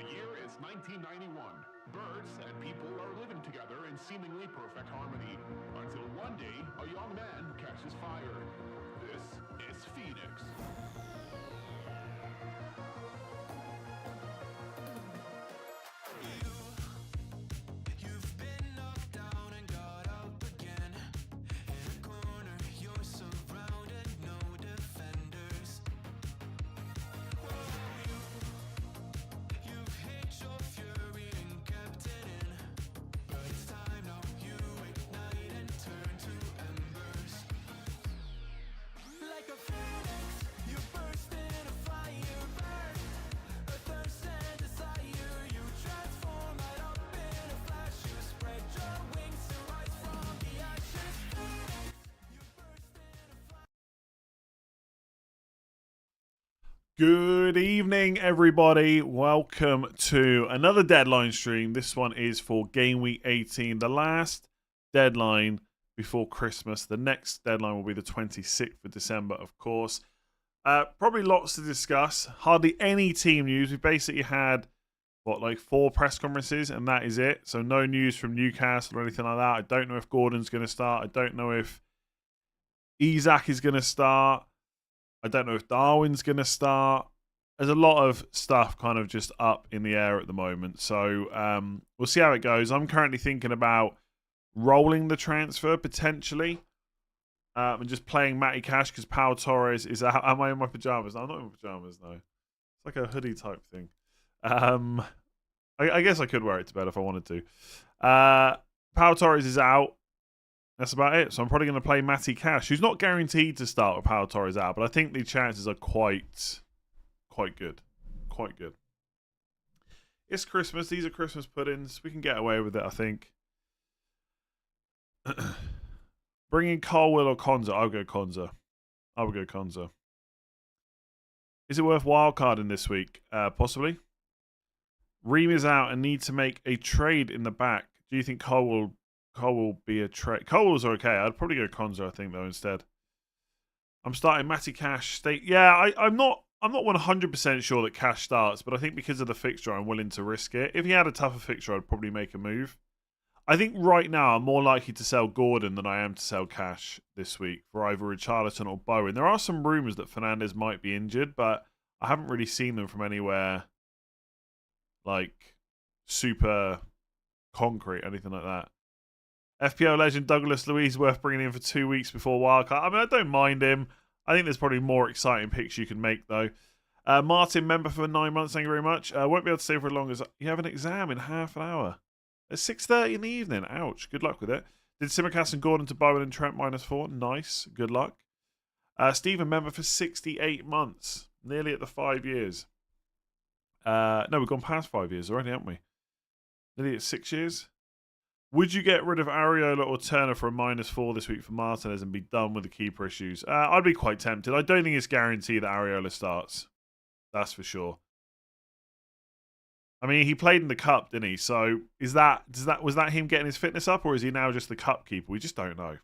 The year is 1991. Birds and people are living together in seemingly perfect harmony. Until one day, a young man catches fire. This is Phoenix. Good evening, everybody. Welcome to another deadline stream. This one is for Game Week 18, the last deadline before Christmas. The next deadline will be the 26th of December, of course. Probably lots to discuss. Hardly any team news. We basically had, like 4 press conferences, and that is it. So no news from Newcastle or anything like that. I don't know if Gordon's going to start. I don't know if Isak is going to start. I don't know if Darwin's going to start. There's a lot of stuff kind of just up in the air at the moment. So we'll see how it goes. I'm currently thinking about rolling the transfer potentially and just playing Matty Cash because Pau Torres is out. Am I in my pajamas? No, I'm not in my pajamas, no. It's like a hoodie type thing. I guess I could wear it to bed if I wanted to. Pau Torres is out. That's about it. So I'm probably going to play Matty Cash, who's not guaranteed to start with Pau Torres out, but I think the chances are quite good. Quite good. It's Christmas. These are Christmas puddings. We can get away with it, I think. Bring in Colwill or Konza. I'll go Konza. I will go Konza. Is it worth wildcarding this week? Possibly. Ream is out and need to make a trade in the back. Do you think Cole will be a trade? Cole's okay. I'd probably go Konza, I think, though, instead. I'm starting Matty Cash. I'm not 100% sure that Cash starts, but I think because of the fixture, I'm willing to risk it. If he had a tougher fixture, I'd probably make a move. I think right now I'm more likely to sell Gordon than I am to sell Cash this week for either Richarlison or Bowen. There are some rumours that Fernandes might be injured, but I haven't really seen them from anywhere like super concrete, anything like that. FPL legend Douglas Luiz worth bringing in for 2 weeks before wildcard. I mean, I don't mind him. I think there's probably more exciting picks you can make, though. Martin, member for 9 months. Thank you very much. Won't be able to stay for as long as you have an exam in half an hour. At 6:30 in the evening. Ouch. Good luck with it. Did Simicast and Gordon to Bowen and Trent -4. Nice. Good luck. Stephen, member for 68 months. Nearly at the 5 years. No, we've gone past 5 years already, haven't we? Nearly at 6 years. Would you get rid of Areola or Turner for a -4 this week for Martinez and be done with the keeper issues? I'd be quite tempted. I don't think it's guaranteed that Areola starts. That's for sure. I mean, he played in the cup, didn't he? So was that him getting his fitness up, or is he now just the cup keeper? We just don't know.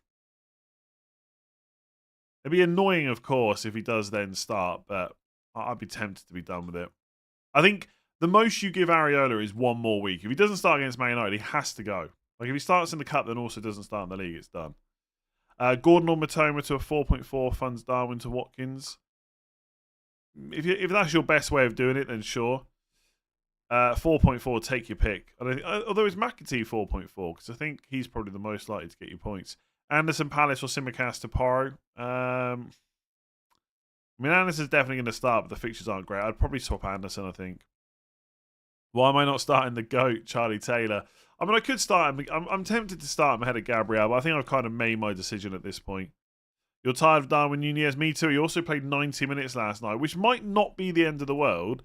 It'd be annoying, of course, if he does then start, but I'd be tempted to be done with it. I think the most you give Areola is 1 more week. If he doesn't start against Man United, he has to go. Like, if he starts in the cup, then also doesn't start in the league, it's done. Gordon or Matoma to a 4.4 funds Darwin to Watkins. If that's your best way of doing it, then sure. 4.4, take your pick. Although it's McAtee 4.4, because I think he's probably the most likely to get you points. Anderson, Palace, or Simicast to Poro. I mean, Anderson's definitely going to start, but the fixtures aren't great. I'd probably swap Anderson, I think. Why am I not starting the GOAT, Charlie Taylor? I mean, I could start him. I'm tempted to start him ahead of Gabriel, but I think I've kind of made my decision at this point. You're tired of Darwin Nunez? Me too. He also played 90 minutes last night, which might not be the end of the world,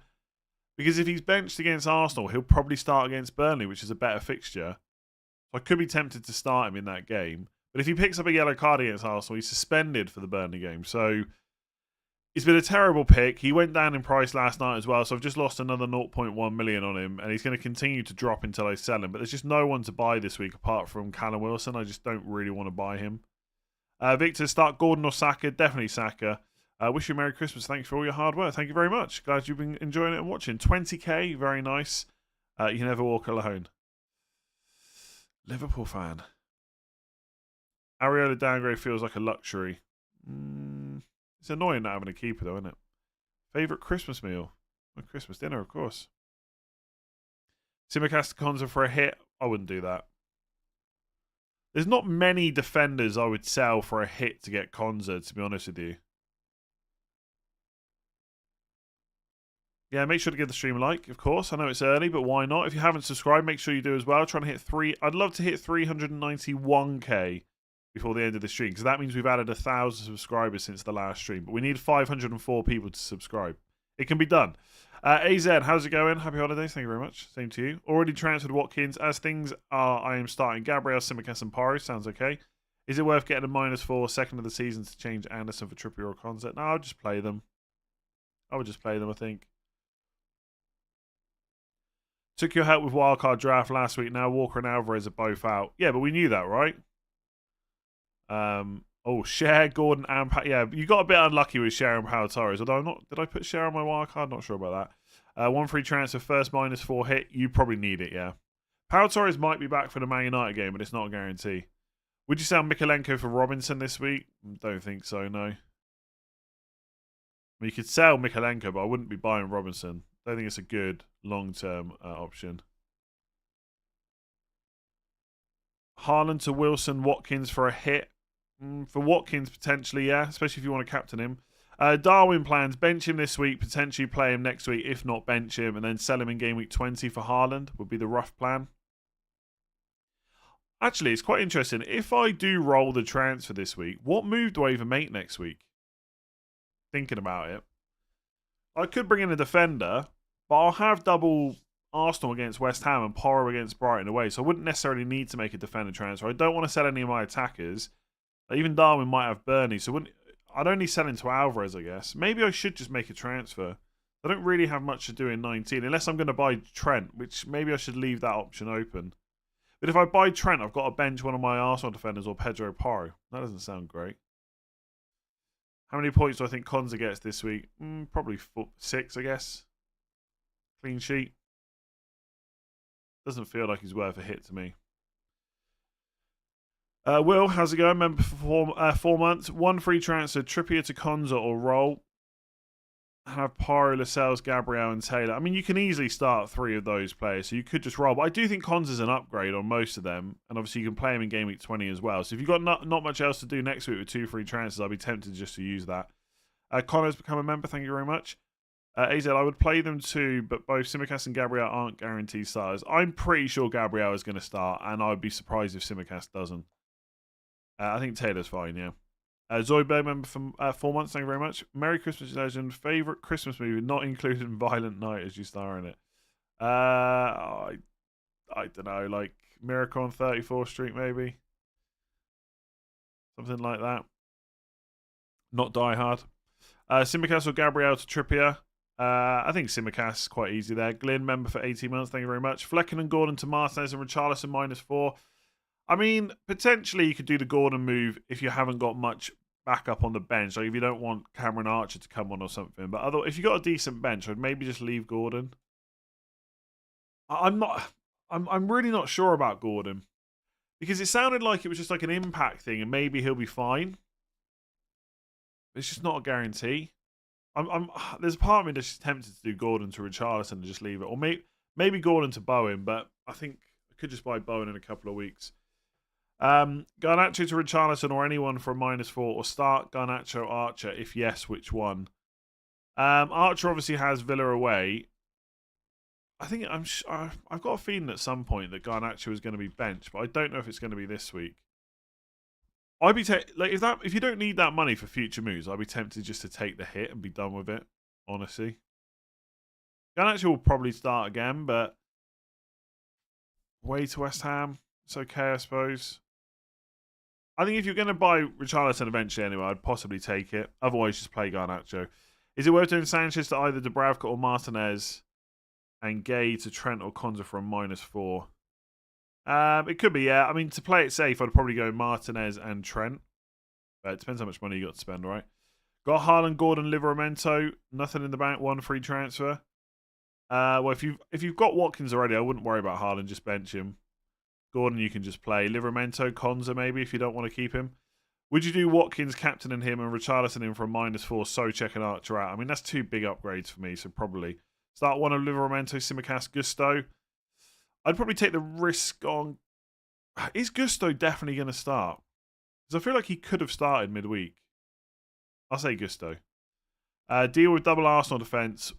because if he's benched against Arsenal, he'll probably start against Burnley, which is a better fixture. So I could be tempted to start him in that game. But if he picks up a yellow card against Arsenal, he's suspended for the Burnley game. So it's been a terrible pick. He went down in price last night as well, so I've just lost another 0.1 million on him, and he's going to continue to drop until I sell him. But there's just no one to buy this week apart from Callum Wilson. I just don't really want to buy him. Victor, start Gordon or Saka? Definitely Saka. Wish you a Merry Christmas. Thanks for all your hard work. Thank you very much. Glad you've been enjoying it and watching. 20k, very nice. You never walk alone. Liverpool fan. Areola downgrade feels like a luxury. It's annoying not having a keeper, though, isn't it? Favourite Christmas meal? A Christmas dinner, of course. Simicast Konza for a hit? I wouldn't do that. There's not many defenders I would sell for a hit to get Konza, to be honest with you. Yeah, make sure to give the stream a like, of course. I know it's early, but why not? If you haven't subscribed, make sure you do as well. Trying to hit I'd love to hit 391k before the end of the stream, because that means we've added 1,000 subscribers since the last stream. But we need 504 people to subscribe. It can be done. AZ, how's it going? Happy holidays. Thank you very much. Same to you. Already transferred Watkins. As things are, I am starting Gabriel, Simicast, and Paro. Sounds okay. Is it worth getting a -4 second of the season to change Anderson for Trippier or Konza? No, I'll just play them. I would just play them, I think. Took your help with wildcard draft last week. Now Walker and Alvarez are both out. Yeah, but we knew that, right? Cher, Gordon, and yeah, you got a bit unlucky with Cher and Pau Torres. Although did I put Cher on my wildcard? Not sure about that. 1 free transfer, first -4 hit. You probably need it, yeah. Pau Torres might be back for the Man United game, but it's not a guarantee. Would you sell Mikalenko for Robinson this week? Don't think so, no. I mean, you could sell Mikalenko, but I wouldn't be buying Robinson. I don't think it's a good long-term option. Haaland to Wilson, Watkins for a hit. For Watkins, potentially, yeah, especially if you want to captain him. Darwin plans, bench him this week, potentially play him next week, if not bench him, and then sell him in game week 20 for Haaland would be the rough plan. Actually, it's quite interesting. If I do roll the transfer this week, what move do I even make next week? Thinking about it. I could bring in a defender, but I'll have double Arsenal against West Ham and Porro against Brighton away, so I wouldn't necessarily need to make a defender transfer. I don't want to sell any of my attackers. Even Darwin might have Burnley, so I'd only sell into Alvarez, I guess. Maybe I should just make a transfer. I don't really have much to do in 19, unless I'm going to buy Trent, which maybe I should leave that option open. But if I buy Trent, I've got to bench one of my Arsenal defenders or Pedro Porro. That doesn't sound great. How many points do I think Konza gets this week? Probably 6, I guess. Clean sheet. Doesn't feel like he's worth a hit to me. Will, how's it going? Member for 4 months. 1 free transfer, Trippier to Konza or roll. Have Paro, Lascelles, Gabriel, and Taylor. I mean, you can easily start 3 of those players, so you could just roll. But I do think Konza's an upgrade on most of them, and obviously you can play him in game week 20 as well. So if you've got not much else to do next week with 2 free transfers, I'll be tempted just to use that. Connor's become a member. Thank you very much. AZ, I would play them too, but both Simicast and Gabriel aren't guaranteed starters. I'm pretty sure Gabriel is going to start, and I would be surprised if Simicast doesn't. I think Taylor's fine, yeah. Zoidberg member for 4 months, thank you very much. Merry Christmas, legend. Favourite Christmas movie, not including Violent Night as you star in it. I don't know, like Miracle on 34th Street, maybe. Something like that. Not Die Hard. Simicast or Gabriel to Trippier. I think Simicast, quite easy there. Glyn, member for 18 months, thank you very much. Flecken and Gordon to Martinez and Richarlison -4. I mean, potentially you could do the Gordon move if you haven't got much backup on the bench. Like if you don't want Cameron Archer to come on or something. But if you got a decent bench, I'd maybe just leave Gordon. I'm really not sure about Gordon. Because it sounded like it was just like an impact thing and maybe he'll be fine. It's just not a guarantee. There's a part of me that's just tempted to do Gordon to Richarlison and just leave it. Or maybe Gordon to Bowen, but I think I could just buy Bowen in a couple of weeks. Garnacho to Richarlison or anyone for a -4 or start Garnacho Archer. If yes, which one? Archer obviously has Villa away. I think I've got a feeling at some point that Garnacho is going to be benched, but I don't know if it's going to be this week. I'd be like if you don't need that money for future moves, I'd be tempted just to take the hit and be done with it. Honestly, Garnacho will probably start again, but away to West Ham, it's okay, I suppose. I think if you're going to buy Richarlison eventually anyway, I'd possibly take it. Otherwise, just play Garnacho. Is it worth doing Sanchez to either Dubravka or Martinez and Gay to Trent or Konza for a -4? It could be, yeah. I mean, to play it safe, I'd probably go Martinez and Trent. But it depends how much money you got to spend, right? Got Haaland, Gordon, Livramento. Nothing in the bank. 1 free transfer. Well, if you've got Watkins already, I wouldn't worry about Haaland. Just bench him. Gordon, you can just play. Livramento, Konza, maybe if you don't want to keep him. Would you do Watkins, captaining him, and Richarlison in for a -4? So check an Archer out. I mean, that's 2 big upgrades for me. So probably start one of Livramento, Simicast, Gusto. I'd probably take the risk on. Is Gusto definitely going to start? Because I feel like he could have started midweek. I'll say Gusto. Deal with double Arsenal defence.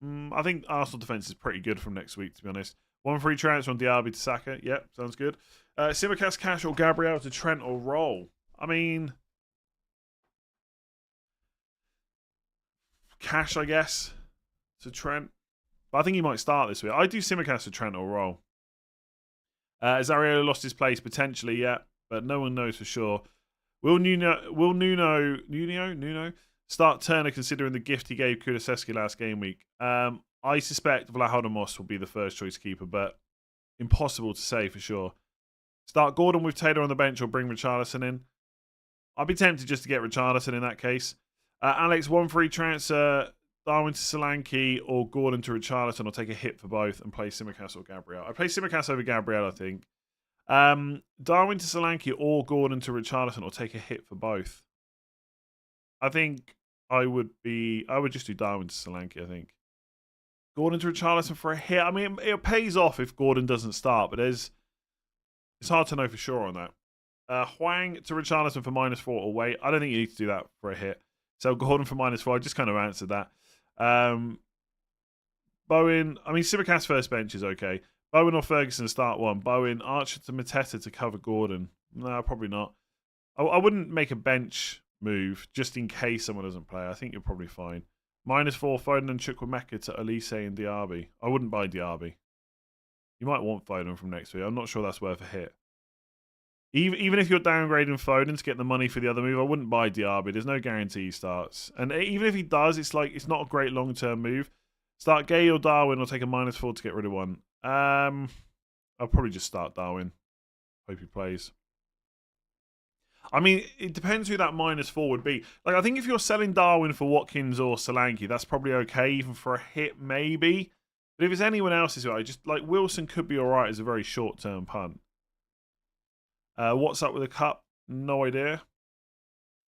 I think Arsenal defence is pretty good from next week, to be honest. 1 free transfer on Diaby to Saka. Yep, sounds good. Simicast, Cash, or Gabriel to Trent or Roll. I mean, Cash, I guess, to Trent. But I think he might start this week. I do Simicast to Trent or Roll. Has Ariel lost his place? Potentially, yeah. But no one knows for sure. Will Nuno start Turner considering the gift he gave Kulusevski last game week? I suspect Vlahodimos will be the first choice keeper, but impossible to say for sure. Start Gordon with Taylor on the bench or bring Richarlison in. I'd be tempted just to get Richarlison in that case. Alex, 1 free transfer, Darwin to Solanke or Gordon to Richarlison. I'll take a hit for both and play Simicast or Gabriel. I play Simicast over Gabriel, I think. Darwin to Solanke or Gordon to Richarlison or take a hit for both. I think I would just do Darwin to Solanke, I think. Gordon to Richarlison for a hit. I mean, it pays off if Gordon doesn't start, but it's hard to know for sure on that. Hwang to Richarlison for -4 or wait. I don't think you need to do that for a hit. So Gordon for -4. I just kind of answered that. Bowen, I mean, Simicast first bench is okay. Bowen or Ferguson start 1. Bowen, Archer to Mateta to cover Gordon. No, probably not. I wouldn't make a bench move just in case someone doesn't play. I think you're probably fine. -4, Foden and Chukwuemeka to Elise and Diaby. I wouldn't buy Diaby. You might want Foden from next week. I'm not sure that's worth a hit. Even if you're downgrading Foden to get the money for the other move, I wouldn't buy Diaby. There's no guarantee he starts. And even if he does, it's not a great long-term move. Start Gay or Darwin or take a -4 to get rid of one. I'll probably just start Darwin. Hope he plays. I mean, it depends who that -4 would be. Like, I think if you're selling Darwin for Watkins or Solanke, that's probably okay, even for a hit, maybe. But if it's anyone else's, I just like Wilson could be alright as a very short-term punt. What's up with the cup? No idea.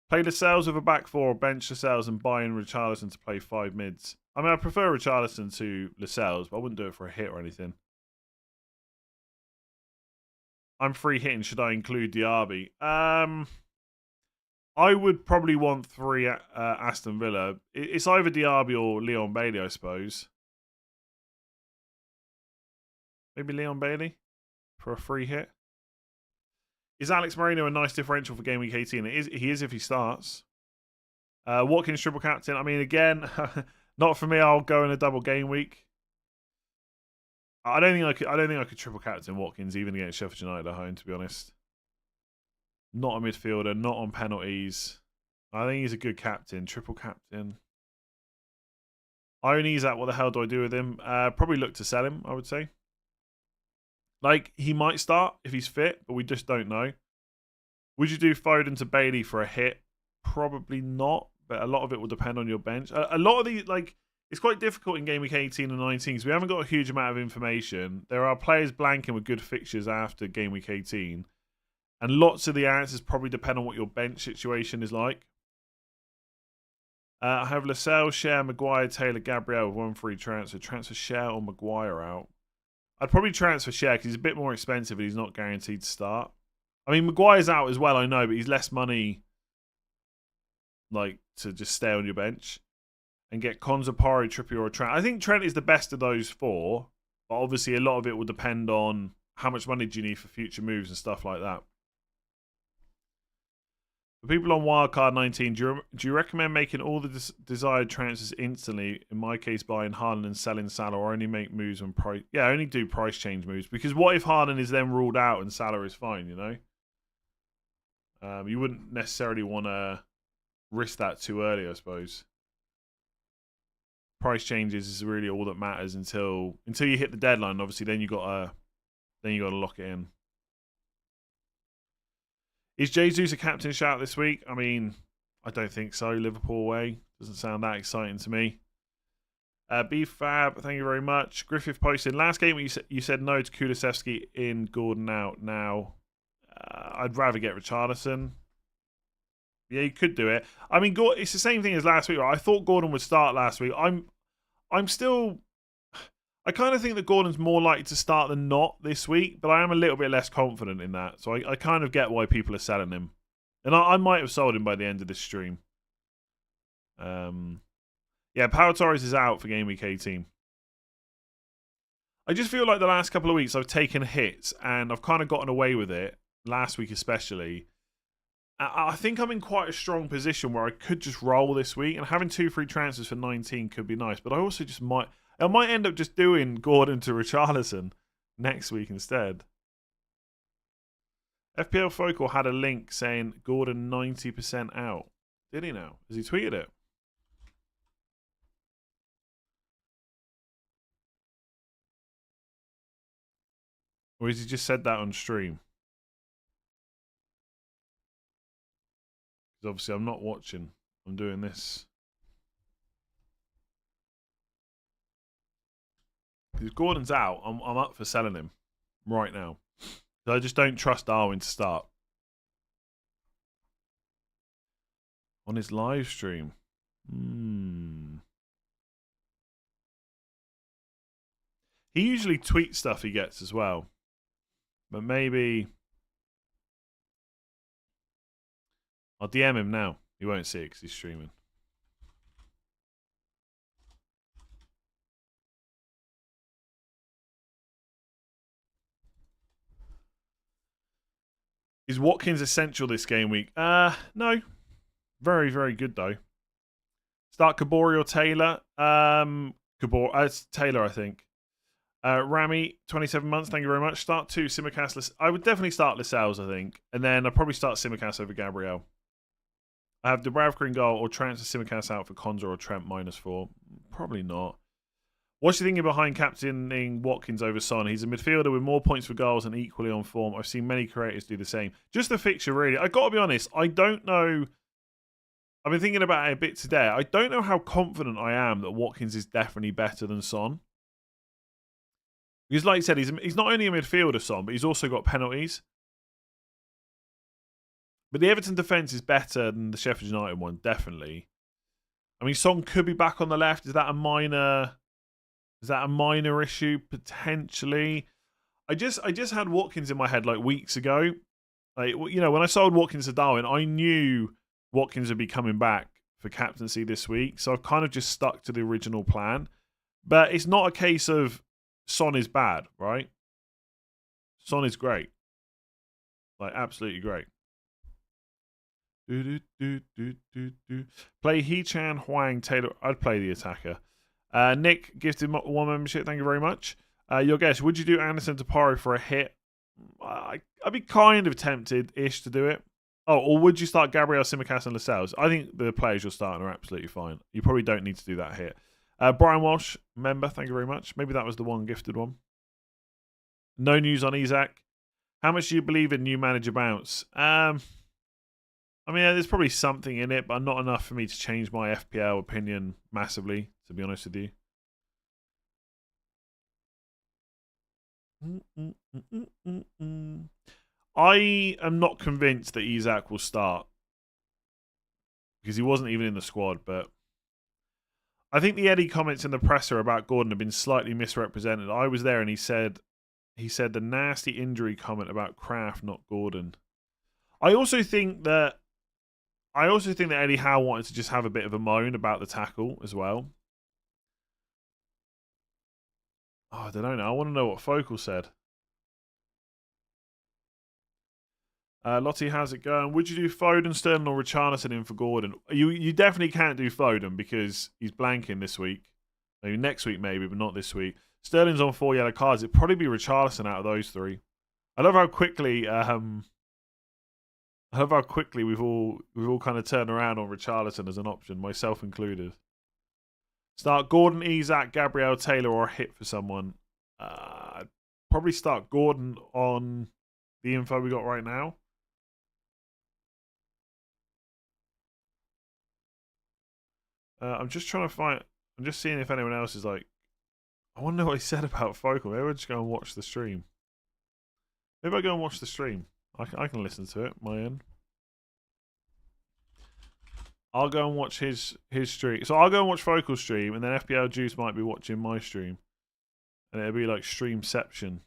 Play Lascelles with a back 4 or bench Lascelles and buy in Richarlison to play 5 mids. I mean, I prefer Richarlison to Lascelles, but I wouldn't do it for a hit or anything. I'm free hitting. Should I include Diaby? I would probably want 3 Aston Villa. It's either Diaby or Leon Bailey, I suppose. Maybe Leon Bailey for a free hit. Is Alex Moreno a nice differential for Game Week 18? He is if he starts. Watkins triple captain. I mean, again, not for me. I'll go in a double game week. I don't think I could triple captain Watkins even against Sheffield United at home. To be honest, not a midfielder, not on penalties. I think he's a good captain. Triple captain. Ironie's at what the hell do I do with him? Probably look to sell him. I would say. Like, he might start if he's fit, but we just don't know. Would you do Foden to Bailey for a hit? Probably not, but a lot of it will depend on your bench. A lot of these, like, it's quite difficult in Game Week 18 and 19 because we haven't got a huge amount of information. There are players blanking with good fixtures after Game Week 18, and lots of the answers probably depend on what your bench situation is like. I have Lascelles, Share, Maguire, Taylor, Gabriel with 1 free transfer. Transfer Share or Maguire out. I'd probably transfer Share because he's a bit more expensive and he's not guaranteed to start. I mean, Maguire's out as well, I know, but he's less money like to just stay on your bench and get Konza, Pari, Trippier or Trent. I think Trent is the best of those 4, but obviously a lot of it will depend on how much money do you need for future moves and stuff like that. For people on Wildcard 19, do you recommend making all the desired transfers instantly? In my case, buying Haaland and selling Salah, or only make moves when price... Yeah, only do price change moves. Because what if Haaland is then ruled out and Salah is fine, you know? You wouldn't necessarily want to risk that too early, I suppose. Price changes is really all that matters until you hit the deadline. Obviously, then you got to lock it in. Is Jesus a captain shout this week? I mean, I don't think so. Liverpool away doesn't sound that exciting to me. B-Fab, thank you very much. Griffith posted, last game you said no to Kulusevski in, Gordon out. Now, I'd rather get Richarlison. Yeah, you could do it. I mean, it's the same thing as last week. Right? I thought Gordon would start last week. I'm still... I kind of think that Gordon's more likely to start than not this week, but I am a little bit less confident in that. So I kind of get why people are selling him. And I might have sold him by the end of this stream. Yeah, Pau Torres is out for Game Week 18. I just feel like the last couple of weeks I've taken hits and I've kind of gotten away with it, last week especially. I think I'm in quite a strong position where I could just roll this week, and having 2 free transfers for 19 could be nice, but I also just might end up just doing Gordon to Richarlison next week instead. FPL Focal had a link saying Gordon 90% out. Did he now? Has he tweeted it? Or has he just said that on stream? Because obviously I'm not watching. I'm doing this. Because Gordon's out, I'm up for selling him right now. I just don't trust Darwin to start. On his live stream. He usually tweets stuff he gets as well. But maybe... I'll DM him now. He won't see it because he's streaming. Is Watkins essential this game week? No. Very, very good though. Start Kabori or Taylor? It's Taylor, I think. Rami, 27 months, thank you very much. Start 2, Simicast. I would definitely start Lascelles, I think. And then I'd probably start Simicast over Gabriel. I have Dubravka in goal or transfer Simicast out for Konza or Trent -4. Probably not. What's your thinking behind captaining Watkins over Son? He's a midfielder with more points for goals and equally on form. I've seen many creators do the same. Just the fixture, really. I got to be honest, I don't know. I've been thinking about it a bit today. I don't know how confident I am that Watkins is definitely better than Son. Because like I said, he's not only a midfielder, Son, but he's also got penalties. But the Everton defence is better than the Sheffield United one, definitely. I mean, Son could be back on the left. Is that a minor issue? Potentially. I just had Watkins in my head like weeks ago. Like, you know, when I sold Watkins to Darwin, I knew Watkins would be coming back for captaincy this week. So I've kind of just stuck to the original plan. But it's not a case of Son is bad, right? Son is great. Like, absolutely great. Play He-Chan, Huang, Taylor. I'd play the attacker. Nick, gifted 1 membership. Thank you very much. Your guess, would you do Anderson to Paro for a hit? I'd be kind of tempted-ish to do it. Oh, or would you start Gabriel, Simicast, and Lascelles? I think the players you're starting are absolutely fine. You probably don't need to do that hit. Brian Walsh, member, thank you very much. Maybe that was the one gifted one. No news on Isaac. How much do you believe in new manager bounce? I mean, there's probably something in it, but not enough for me to change my FPL opinion massively, to be honest with you. I am not convinced that Isaac will start because he wasn't even in the squad, but I think the Eddie comments in the presser about Gordon have been slightly misrepresented. I was there and he said the nasty injury comment about Kraft, not Gordon. I also think that Eddie Howe wanted to just have a bit of a moan about the tackle as well. Oh, I don't know. I want to know what Focal said. Lottie, how's it going? Would you do Foden, Sterling, or Richarlison in for Gordon? You definitely can't do Foden because he's blanking this week. Maybe next week, maybe, but not this week. Sterling's on 4 yellow cards. It'd probably be Richarlison out of those 3. I love how quickly we've all kind of turned around on Richarlison as an option, myself included. Start Gordon, Isak, Gabriel, Taylor, or a hit for someone. Probably start Gordon on the info we got right now. I'm just trying to find. I'm just seeing if anyone else is like. I want to know what he said about Focal. Maybe I'll just go and watch the stream. Maybe I go and watch the stream. I can listen to it my end. I'll go and watch his stream. So I'll go and watch Focal's stream, and then FPL Juice might be watching my stream, and it'll be like streamception.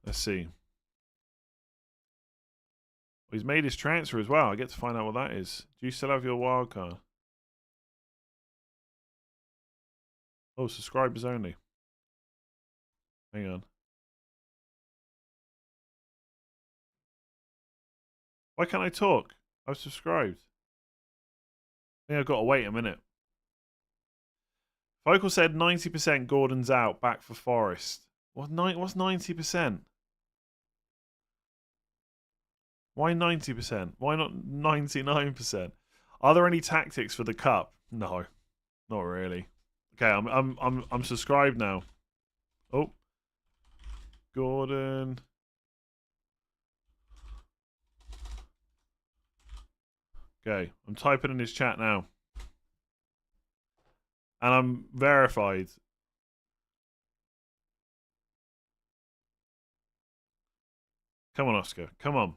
Let's see. He's made his transfer as well. I get to find out what that is. Do you still have your wild card? Oh, subscribers only. Hang on. Why can't I talk? I've subscribed. I think I've got to wait a minute. Focal said 90% Gordon's out, back for Forest. What's 90%? Why 90%? Why not 99%? Are there any tactics for the cup? No, not really. Okay, I'm subscribed now. Oh, Gordon. Okay, I'm typing in his chat now, and I'm verified. Come on, Oscar. Come on.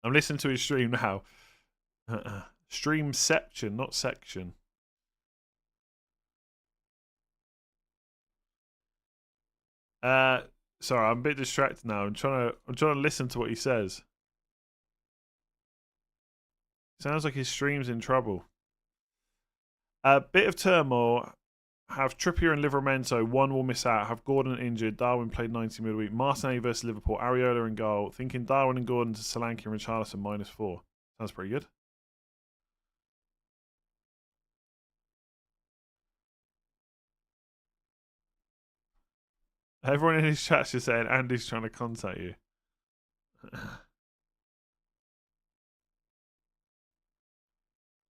I'm listening to his stream now. Streamception, not section. Sorry, I'm a bit distracted now. I'm trying to listen to what he says. Sounds like his stream's in trouble. A bit of turmoil. Have Trippier and Livramento. One will miss out. Have Gordon injured. Darwin played 90 midweek. Martinelli versus Liverpool. Areola in goal. Thinking Darwin and Gordon to Solanke and Richarlison -4. Sounds pretty good. Everyone in his chat's just saying Andy's trying to contact you.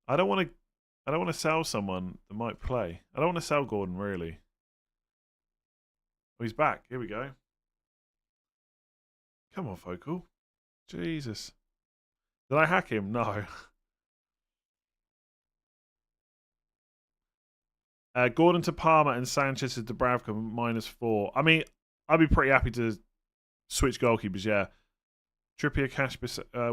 I don't want to sell someone that might play. I don't want to sell Gordon, really. Oh, he's back. Here we go. Come on, Focal. Jesus. Did I hack him? No. Gordon to Palmer and Sanchez to Dubravka -4. I mean, I'd be pretty happy to switch goalkeepers, yeah. Trippier,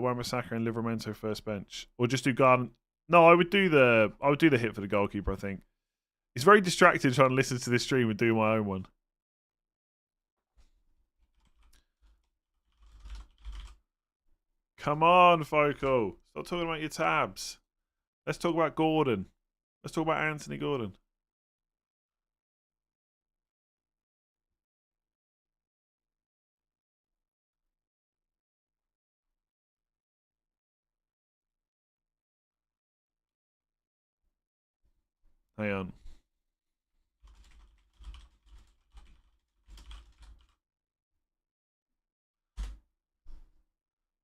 Wan-Bissaka and Livramento first bench. Or just do Garden. No, I would do the hit for the goalkeeper, I think. It's very distracting trying to listen to this stream and do my own one. Come on, Focal. Stop talking about your tabs. Let's talk about Gordon. Let's talk about Anthony Gordon. Hang on.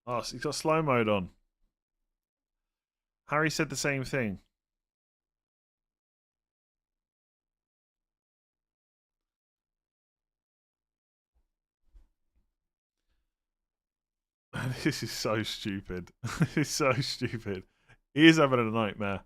Oh, so he's got slow mode on. Harry said the same thing. This is so stupid. This is so stupid. He is having a nightmare.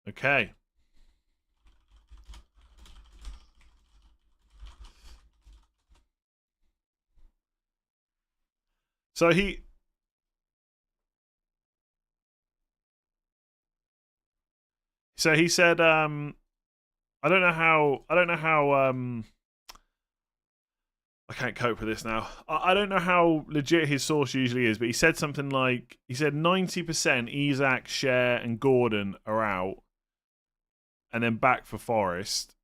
Okay. So he said I don't know how I can't cope with this now. I don't know how legit his source usually is, but he said something like 90% Isak, Cher and Gordon are out and then back for Forest.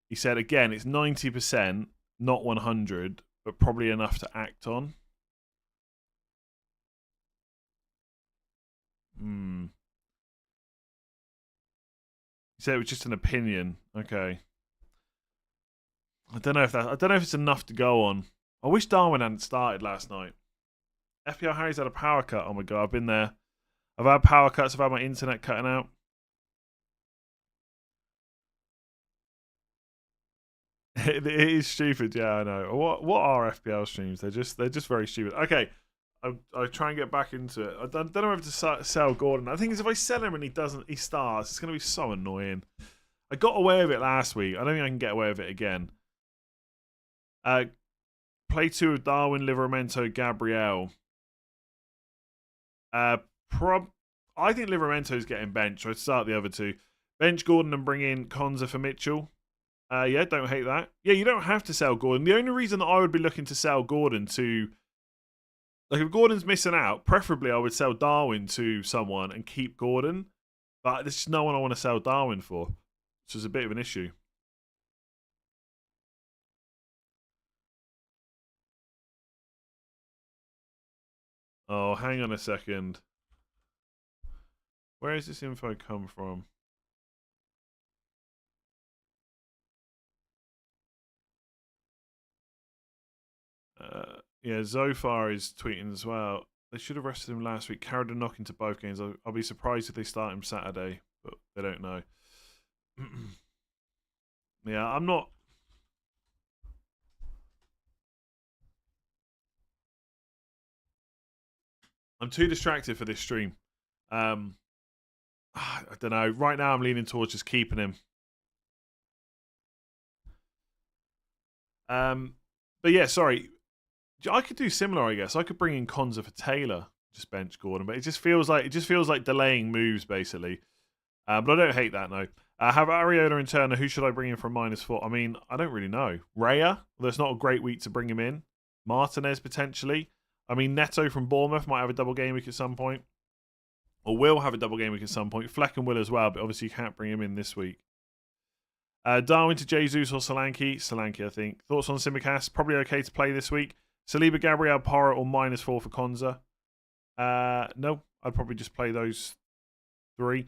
He said again it's 90%, not 100, but probably enough to act on. He said it was just an opinion. Okay. I don't know if it's enough to go on. I wish Darwin hadn't started last night. FPL Harry's had a power cut. Oh my god, I've been there. I've had power cuts. I've had my internet cutting out. It is stupid. Yeah, I know. What are FPL streams? They're just very stupid. Okay, I try and get back into it. I don't know if to sell Gordon. I think if I sell him and he starts, it's going to be so annoying. I got away with it last week. I don't think I can get away with it again. Play 2 of Darwin, Livramento, Gabriel. I think Livramento's getting benched. I'd start the other 2. Bench Gordon and bring in Konza for Mitchell. Yeah, don't hate that. Yeah, you don't have to sell Gordon. The only reason that I would be looking to sell Gordon to... Like, if Gordon's missing out, preferably I would sell Darwin to someone and keep Gordon. But there's just no one I want to sell Darwin for. So it's a bit of an issue. Oh, hang on a second. Where has this info come from? Yeah, Zofar is tweeting as well. They should have rested him last week. Carried a knock into both games. I'll be surprised if they start him Saturday, but they don't know. Yeah, I'm not... I'm too distracted for this stream. I don't know. Right now I'm leaning towards just keeping him. But yeah, sorry. I could do similar, I guess. I could bring in Konza for Taylor, just bench Gordon, but it just feels like delaying moves basically. But I don't hate that, no. Have Ariola and Turner. Who should I bring in from -4? I mean, I don't really know. Raya, there's not a great week to bring him in. Martinez potentially. I mean, Neto from Bournemouth might have a double game week at some point, or will have a double game week at some point. Flecken will as well, but obviously you can't bring him in this week. Darwin to Jesus or Solanke. Solanke, I think. Thoughts on Simicast? Probably okay to play this week. Saliba, Gabriel, Porro, or -4 for Konza. No, I'd probably just play those 3.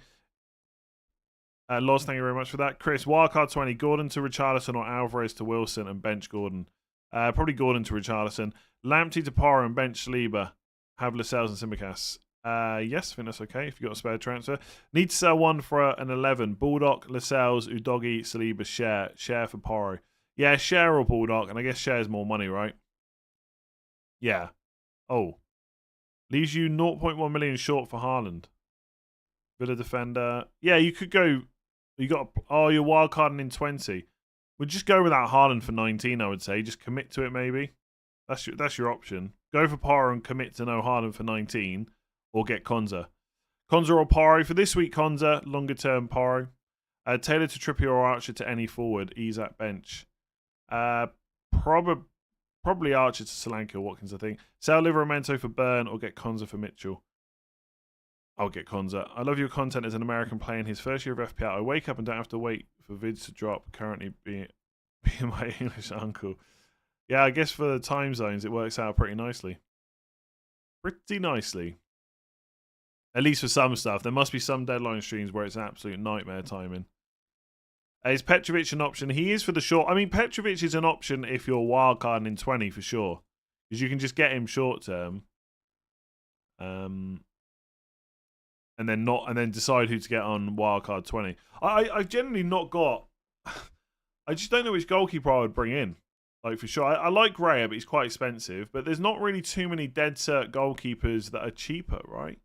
Loz, thank you very much for that. Chris, wildcard 20. Gordon to Richarlison or Alvarez to Wilson and bench Gordon. Probably Gordon to Richarlison. Lamptey to Porro and bench Saliba. Have Lascelles and Simicast. Yes, I think that's okay if you've got a spare transfer. Need to sell one for an 11. Bulldog, Lascelles, Udogi, Saliba, Share for Porro. Yeah, Share or Bulldog, and I guess Share's more money, right? Yeah. Oh. Leaves you 0.1 million short for Haaland. Villa defender. Yeah, you could go... you're wildcarding in 20. We'll just go without Haaland for 19, I would say. Just commit to it, maybe. That's your option. Go for Porro and commit to no Haaland for 19. Or get Konza. Konza or Porro. For this week, Konza. Longer term, Porro. Taylor to Trippier or Archer to any forward. Ease at bench. Probably Archer to Solanke or Watkins, I think. Sell Livramento for Burn or get Konza for Mitchell. I'll get Konza. I love your content as an American playing his first year of FPL. I wake up and don't have to wait for vids to drop, currently being my English uncle. Yeah, I guess for the time zones, it works out pretty nicely. Pretty nicely. At least for some stuff. There must be some deadline streams where it's an absolute nightmare timing. Is Petrovic an option? He is for the short. I mean, Petrovic is an option if you're wildcarding in 20 for sure. Because you can just get him short term. And then decide who to get on wildcard 20. I've generally not got... I just don't know which goalkeeper I would bring in. Like, for sure. I like Raya, but he's quite expensive. But there's not really too many dead cert goalkeepers that are cheaper, right?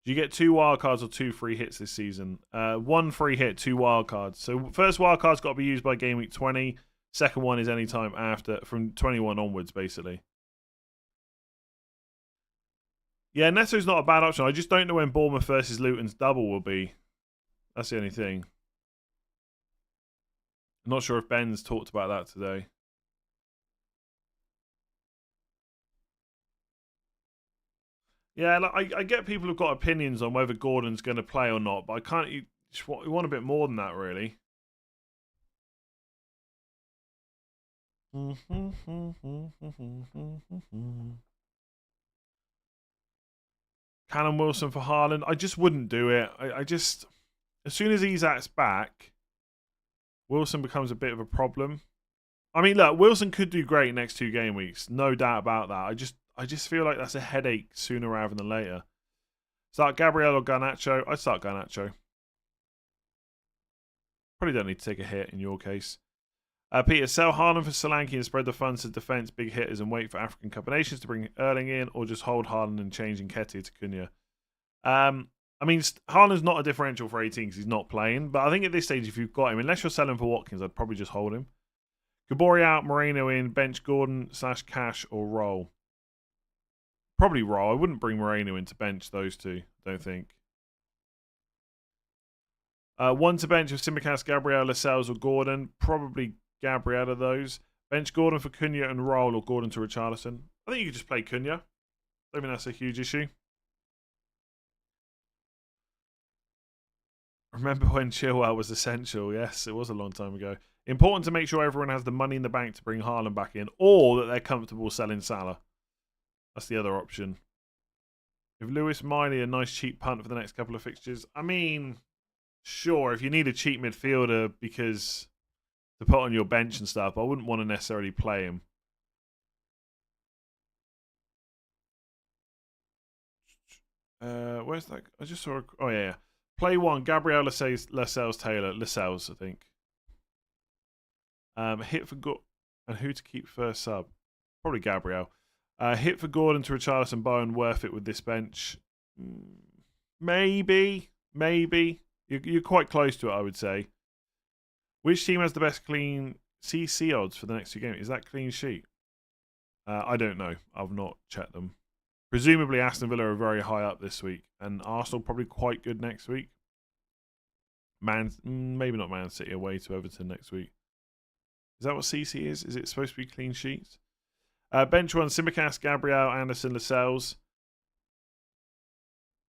You get 2 wildcards or 2 free hits this season. 1 free hit, 2 wildcards. So first wildcard's got to be used by game week 20. Second one is any time after, from 21 onwards, basically. Yeah, Neto's not a bad option. I just don't know when Bournemouth versus Luton's double will be. That's the only thing. I'm not sure if Ben's talked about that today. Yeah, like, I get people who've got opinions on whether Gordon's going to play or not, but I can't. You want a bit more than that, really. Callum Wilson for Haaland. I just wouldn't do it. I just... As soon as Isak's back, Wilson becomes a bit of a problem. I mean, look, Wilson could do great next 2 game weeks. No doubt about that. I just feel like that's a headache sooner rather than later. Start Gabriel or Garnacho? I'd start Garnacho. Probably don't need to take a hit in your case. Peter, sell Haaland for Solanke and spread the funds to defence big hitters and wait for African Cup of Nations to bring Erling in, or just hold Haaland and change Nketiah to Cunha. I mean, Haaland's not a differential for 18 because he's not playing, but I think at this stage, if you've got him, unless you're selling for Watkins, I'd probably just hold him. Gabori out, Moreno in, bench Gordon / cash or roll. Probably roll. I wouldn't bring Moreno into bench those two, don't think. One to bench of Simicast, Gabriel, Lascelles or Gordon. Probably Gabriel of those. Bench Gordon for Cunha and roll, or Gordon to Richarlison. I think you could just play Cunha. I don't think that's a huge issue. Remember when Chilwell was essential? Yes, it was a long time ago. Important to make sure everyone has the money in the bank to bring Haaland back in, or that they're comfortable selling Salah. That's the other option. If Lewis Miley a nice cheap punt for the next couple of fixtures, I mean, sure, if you need a cheap midfielder because to put on your bench and stuff, I wouldn't want to necessarily play him. Where's that? I just saw. Oh yeah. Play one. Gabriel Lascelles Taylor. Lascelles, I think. Hit for and who to keep first sub? Probably Gabriel. Hit for Gordon to Richarlison Bowen. Worth it with this bench? Maybe. You're quite close to it, I would say. Which team has the best clean CC odds for the next two games? Is that clean sheet? I don't know. I've not checked them. Presumably Aston Villa are very high up this week, and Arsenal probably quite good next week. Maybe not Man City away to Everton next week. Is that what CC is? Is it supposed to be clean sheets? Bench one, Simicast, Gabriel, Anderson, Lascelles.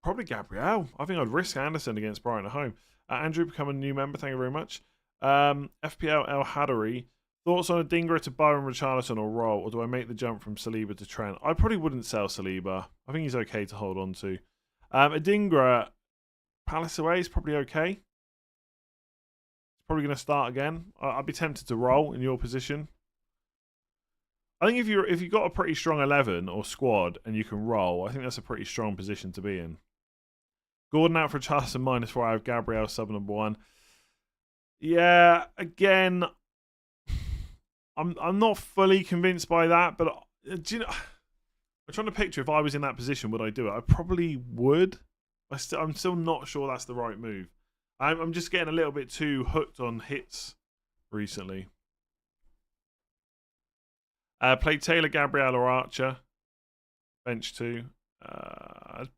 Probably Gabriel. I think I'd risk Anderson against Brighton at home. Andrew, become a new member. Thank you very much. FPL El Hadari. Thoughts on a Dingra to Bowen, Richarlison or roll, or do I make the jump from Saliba to Trent? I probably wouldn't sell Saliba. I think he's okay to hold on to. A Dingra, Palace away is probably okay. He's probably going to start again. I'd be tempted to roll in your position. I think if you've got a pretty strong 11 or squad and you can roll, I think that's a pretty strong position to be in. Gordon out for Charleston -5. Gabriel sub number 1. Yeah, again, I'm not fully convinced by that, but do you know? I'm trying to picture if I was in that position, would I do it? I probably would. I'm still not sure that's the right move. I'm just getting a little bit too hooked on hits recently. Play Taylor, Gabriel, or Archer. Bench 2. I'd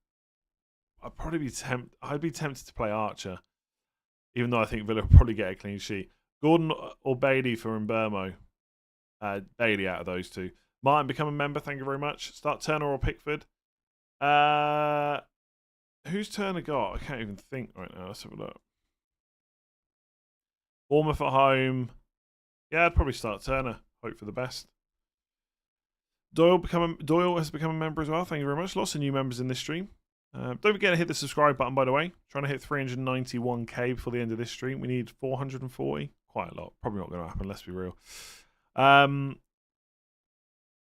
probably be tempted to play Archer, even though I think Villa will probably get a clean sheet. Gordon or Bailey for Mbermo. Bailey out of those two. Martin, become a member. Thank you very much. Start Turner or Pickford. Who's Turner got? I can't even think right now. Let's have a look. Bournemouth at home. Yeah, I'd probably start Turner. Hope for the best. Doyle has become a member as well. Thank you very much. Lots of new members in this stream. Don't forget to hit the subscribe button, by the way. Trying to hit 391k before the end of this stream. We need 440. Quite a lot. Probably not going to happen, let's be real.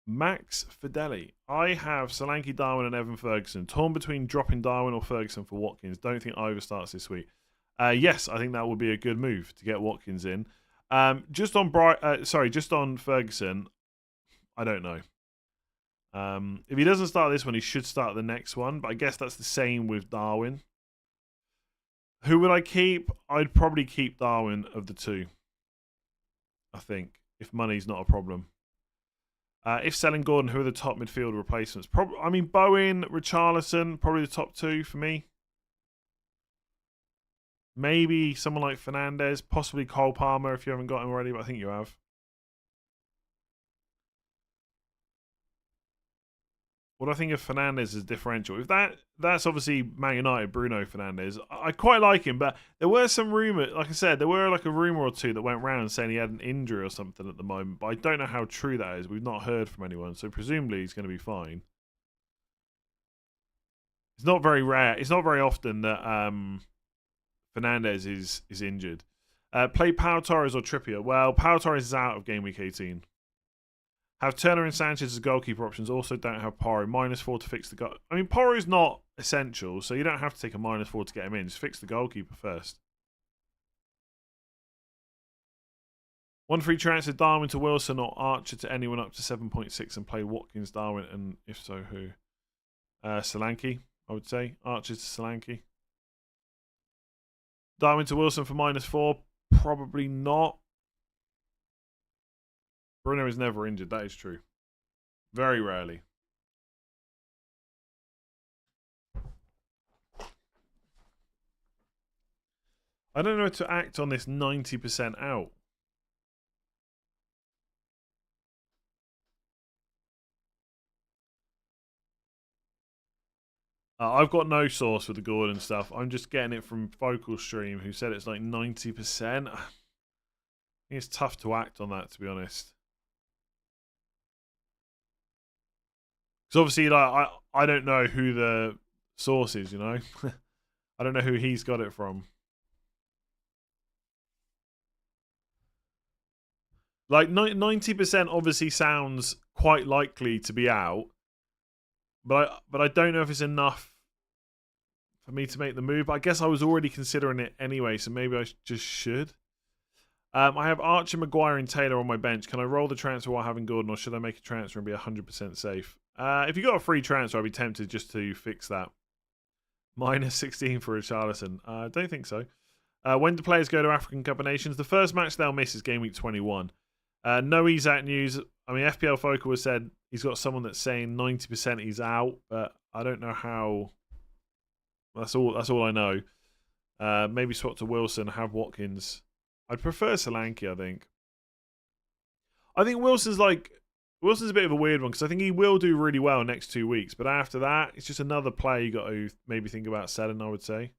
Max Fideli. I have Solanke, Darwin and Evan Ferguson. Torn between dropping Darwin or Ferguson for Watkins. Don't think Ivor starts this week. Yes, I think that would be a good move to get Watkins in. Just on Ferguson, I don't know. If he doesn't start this one, he should start the next one. But I guess that's the same with Darwin. Who would I keep? I'd probably keep Darwin of the two. I think, if money's not a problem. If selling Gordon, who are the top midfield replacements? Bowen, Richarlison, probably the top two for me. Maybe someone like Fernandez, possibly Cole Palmer if you haven't got him already, but I think you have. What do I think of Fernandez as differential? If that's obviously Man United, Bruno Fernandes. I quite like him, but there were some rumours, like I said, there were like a rumour or two that went round saying he had an injury or something at the moment, but I don't know how true that is. We've not heard from anyone, so presumably he's going to be fine. It's not very rare. It's not very often that Fernandez is injured. Play Pau Torres or Trippier. Well, Pau Torres is out of Game Week 18. Have Turner and Sanchez as goalkeeper options. Also don't have Porro. -4 to fix the goal. I mean, Porro's not essential, so you don't have to take a -4 to get him in. Just fix the goalkeeper first. 1 free transfer, Darwin to Wilson or Archer to anyone up to 7.6 and play Watkins, Darwin, and if so, who? Solanke, I would say. Archer to Solanke. Darwin to Wilson for -4. Probably not. Bruno is never injured. That is true. Very rarely. I don't know how to act on this 90% out. I've got no source with the Gordon stuff. I'm just getting it from Focal Stream, who said it's like 90%. I think it's tough to act on that, to be honest. Because obviously, like, I don't know who the source is, you know? I don't know who he's got it from. Like, 90% obviously sounds quite likely to be out. But I don't know if it's enough for me to make the move. I guess I was already considering it anyway, so maybe I just should. I have Archer, Maguire, and Taylor on my bench. Can I roll the transfer while having Gordon, or should I make a transfer and be 100% safe? If you got a free transfer, I'd be tempted just to fix that. -16 for Richarlison. I don't think so. When do players go to African Cup of Nations? The first match they'll miss is Game Week 21. No Isak news. I mean, FPL Focal has said he's got someone that's saying 90% he's out, but I don't know how. That's all I know. Maybe swap to Wilson, have Watkins. I'd prefer Solanke, I think. I think Wilson's a bit of a weird one because I think he will do really well next 2 weeks, but after that, it's just another player you got to maybe think about selling, I would say.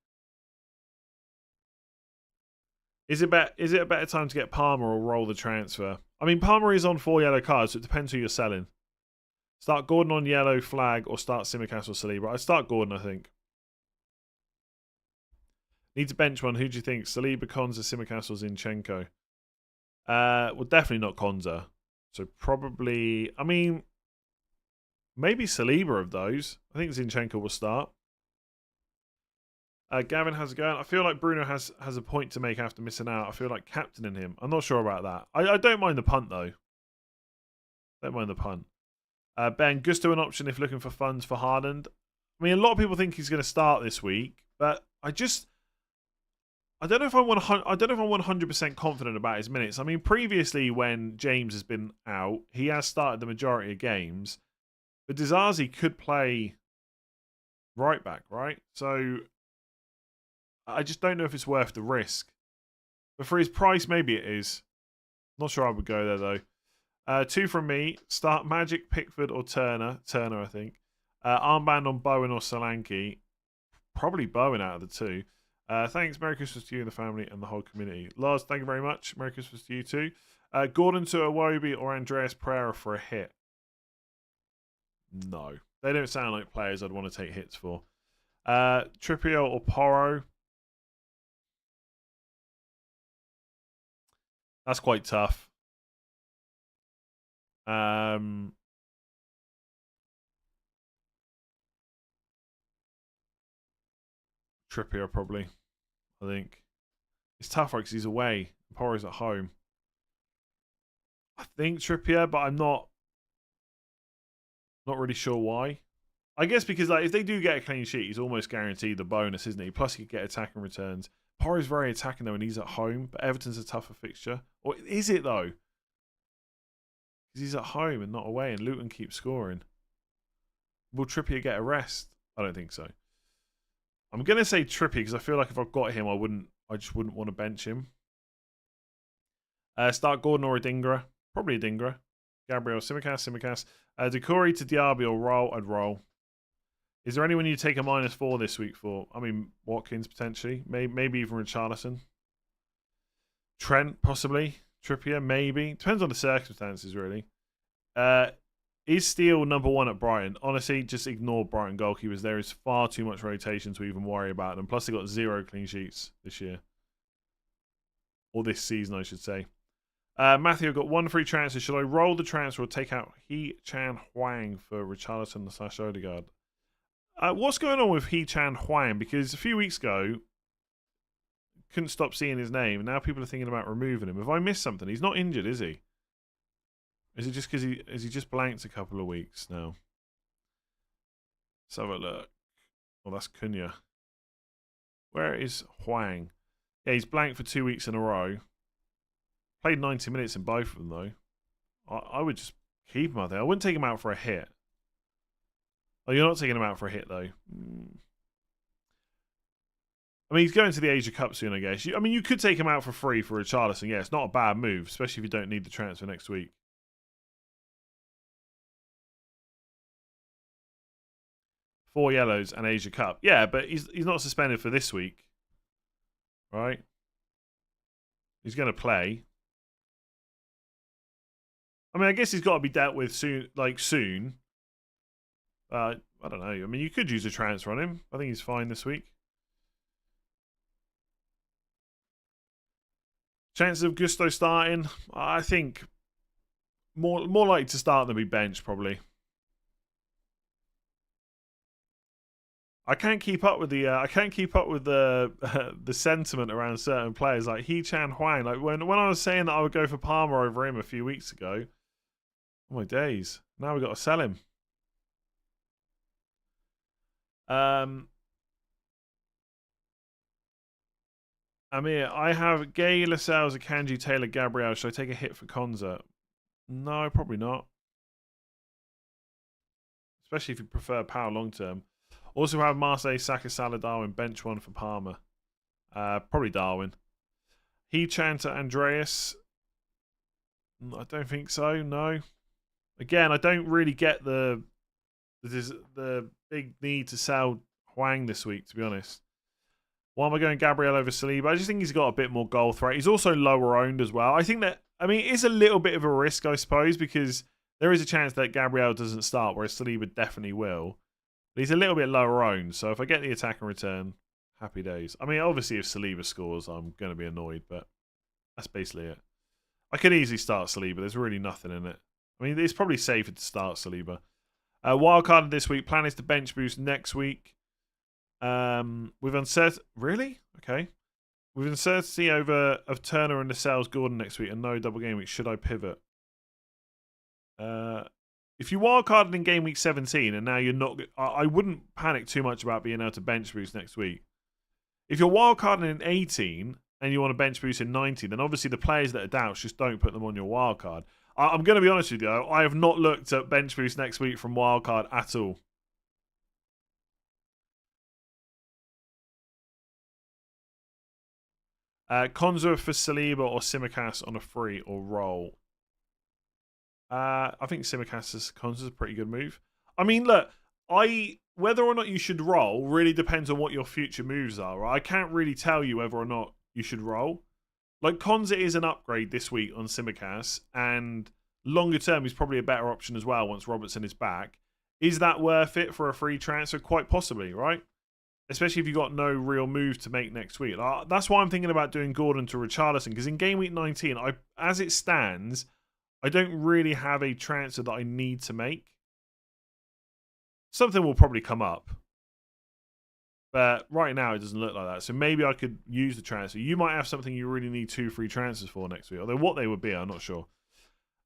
Is it a better time to get Palmer or roll the transfer? I mean, Palmer is on 4 yellow cards, so it depends who you're selling. Start Gordon on yellow flag or start Tsimikas or Saliba. I'd start Gordon, I think. Need to bench one. Who do you think? Saliba, Konza, Tsimikas or Zinchenko? Well, definitely not Konza. So probably, I mean, maybe Saliba of those. I think Zinchenko will start. Gavin, how's it going? I feel like Bruno has a point to make after missing out. I feel like captaining him. I'm not sure about that. I don't mind the punt, though. Don't mind the punt. Ben, Gusto an option if looking for funds for Haaland. I mean, a lot of people think he's going to start this week, but I don't know if I'm 100% confident about his minutes. I mean, previously when James has been out, he has started the majority of games, but Dizazi could play right back, right? So I just don't know if it's worth the risk. But for his price, maybe it is. Not sure I would go there, though. 2 from me. Start Magic, Pickford, or Turner. Turner, I think. Armband on Bowen or Solanke. Probably Bowen out of the 2. Thanks. Merry Christmas to you and the family and the whole community. Lars, thank you very much. Merry Christmas to you too. Gordon to Iwobi or Andreas Pereira for a hit. No. They don't sound like players I'd want to take hits for. Trippier or Porro. That's quite tough. Trippier probably. I think it's tougher because he's away. Porro's at home. I think Trippier, but I'm not really sure why. I guess because if they do get a clean sheet, he's almost guaranteed the bonus, isn't he? Plus he could get attacking returns. Porro's very attacking though, and he's at home. But Everton's a tougher fixture, or is it though? Because he's at home and not away, and Luton keeps scoring. Will Trippier get a rest? I don't think so. I'm gonna say Trippier because I feel like if I've got him, I just wouldn't want to bench him. Start Gordon or Adingra. Probably Adingra. Gabriel, Tsimikas. Decore to Diaby or roll. I'd roll. Is there anyone you take a -4 this week for? I mean, Watkins potentially. Maybe even Richarlison. Trent, possibly. Trippier, maybe. Depends on the circumstances, really. Is Steele #1 at Brighton? Honestly, just ignore Brighton goalkeepers. There is far too much rotation to even worry about them. Plus, they got 0 clean sheets this year. Or this season, I should say. Matthew, I've got one free transfer. Should I roll the transfer or take out He-Chan Huang for Richarlison / Odegaard? What's going on with He-Chan Huang? Because a few weeks ago, couldn't stop seeing his name. Now people are thinking about removing him. Have I missed something? He's not injured, is he? Is it just because he just blanked a couple of weeks now? Let's have a look. Oh, that's Cunha. Where is Huang? Yeah, he's blanked for 2 weeks in a row. Played 90 minutes in both of them, though. I would just keep him out there. I wouldn't take him out for a hit. Oh, you're not taking him out for a hit, though. I mean, he's going to the Asia Cup soon, I guess. I mean, you could take him out for free for Richarlison. Yeah, it's not a bad move, especially if you don't need the transfer next week. Four yellows and Asia Cup. Yeah, but he's not suspended for this week. Right? He's going to play. I mean, I guess he's got to be dealt with soon. I don't know. I mean, you could use a transfer on him. I think he's fine this week. Chances of Gusto starting? I think more likely to start than be benched, probably. I can't keep up with the the sentiment around certain players like He-Chan Huang. Like when I was saying that I would go for Palmer over him a few weeks ago. Oh my days! Now we've got to sell him. Amir, I have Gay, Lascelles, Akanji, Taylor, Gabriel. Should I take a hit for Konza? No, probably not. Especially if you prefer power long term. Also have Marseille, Saka, Salah, Darwin, bench one for Palmer. Probably Darwin. He-Chan to Andreas. I don't think so, no. Again, I don't really get the big need to sell Huang this week, to be honest. Why am I going Gabriel over Saliba? I just think he's got a bit more goal threat. He's also lower owned as well. I think that, I mean, it is a little bit of a risk, I suppose, because there is a chance that Gabriel doesn't start, whereas Saliba definitely will. But he's a little bit lower owned, so if I get the attack and return, happy days. I mean, obviously, if Saliba scores, I'm going to be annoyed, but that's basically it. I could easily start Saliba. There's really nothing in it. I mean, it's probably safer to start Saliba. Wildcard this week. Plan is to bench boost next week. With uncertainty, really? Okay. With uncertainty of Turner and Lascelles Gordon next week and no double game week, should I pivot? If you wildcarded in game week 17 and now you're not, I wouldn't panic too much about being able to bench boost next week. If you're wildcarding in 18 and you want to bench boost in 19, then obviously the players that are doubts, just don't put them on your wildcard. I'm going to be honest with you, though. I have not looked at bench boost next week from wildcard at all. Konza for Saliba or Simicast on a free or roll? I think Simicast Konza's a pretty good move. I mean, look, whether or not you should roll really depends on what your future moves are. Right? I can't really tell you whether or not you should roll. Like, Konza is an upgrade this week on Simicast, and longer term he's probably a better option as well once Robertson is back. Is that worth it for a free transfer? Quite possibly, right? Especially if you've got no real move to make next week. That's why I'm thinking about doing Gordon to Richarlison, because in game week 19, as it stands, I don't really have a transfer that I need to make. Something will probably come up. But right now, it doesn't look like that. So maybe I could use the transfer. You might have something you really need 2 free transfers for next week. Although what they would be, I'm not sure.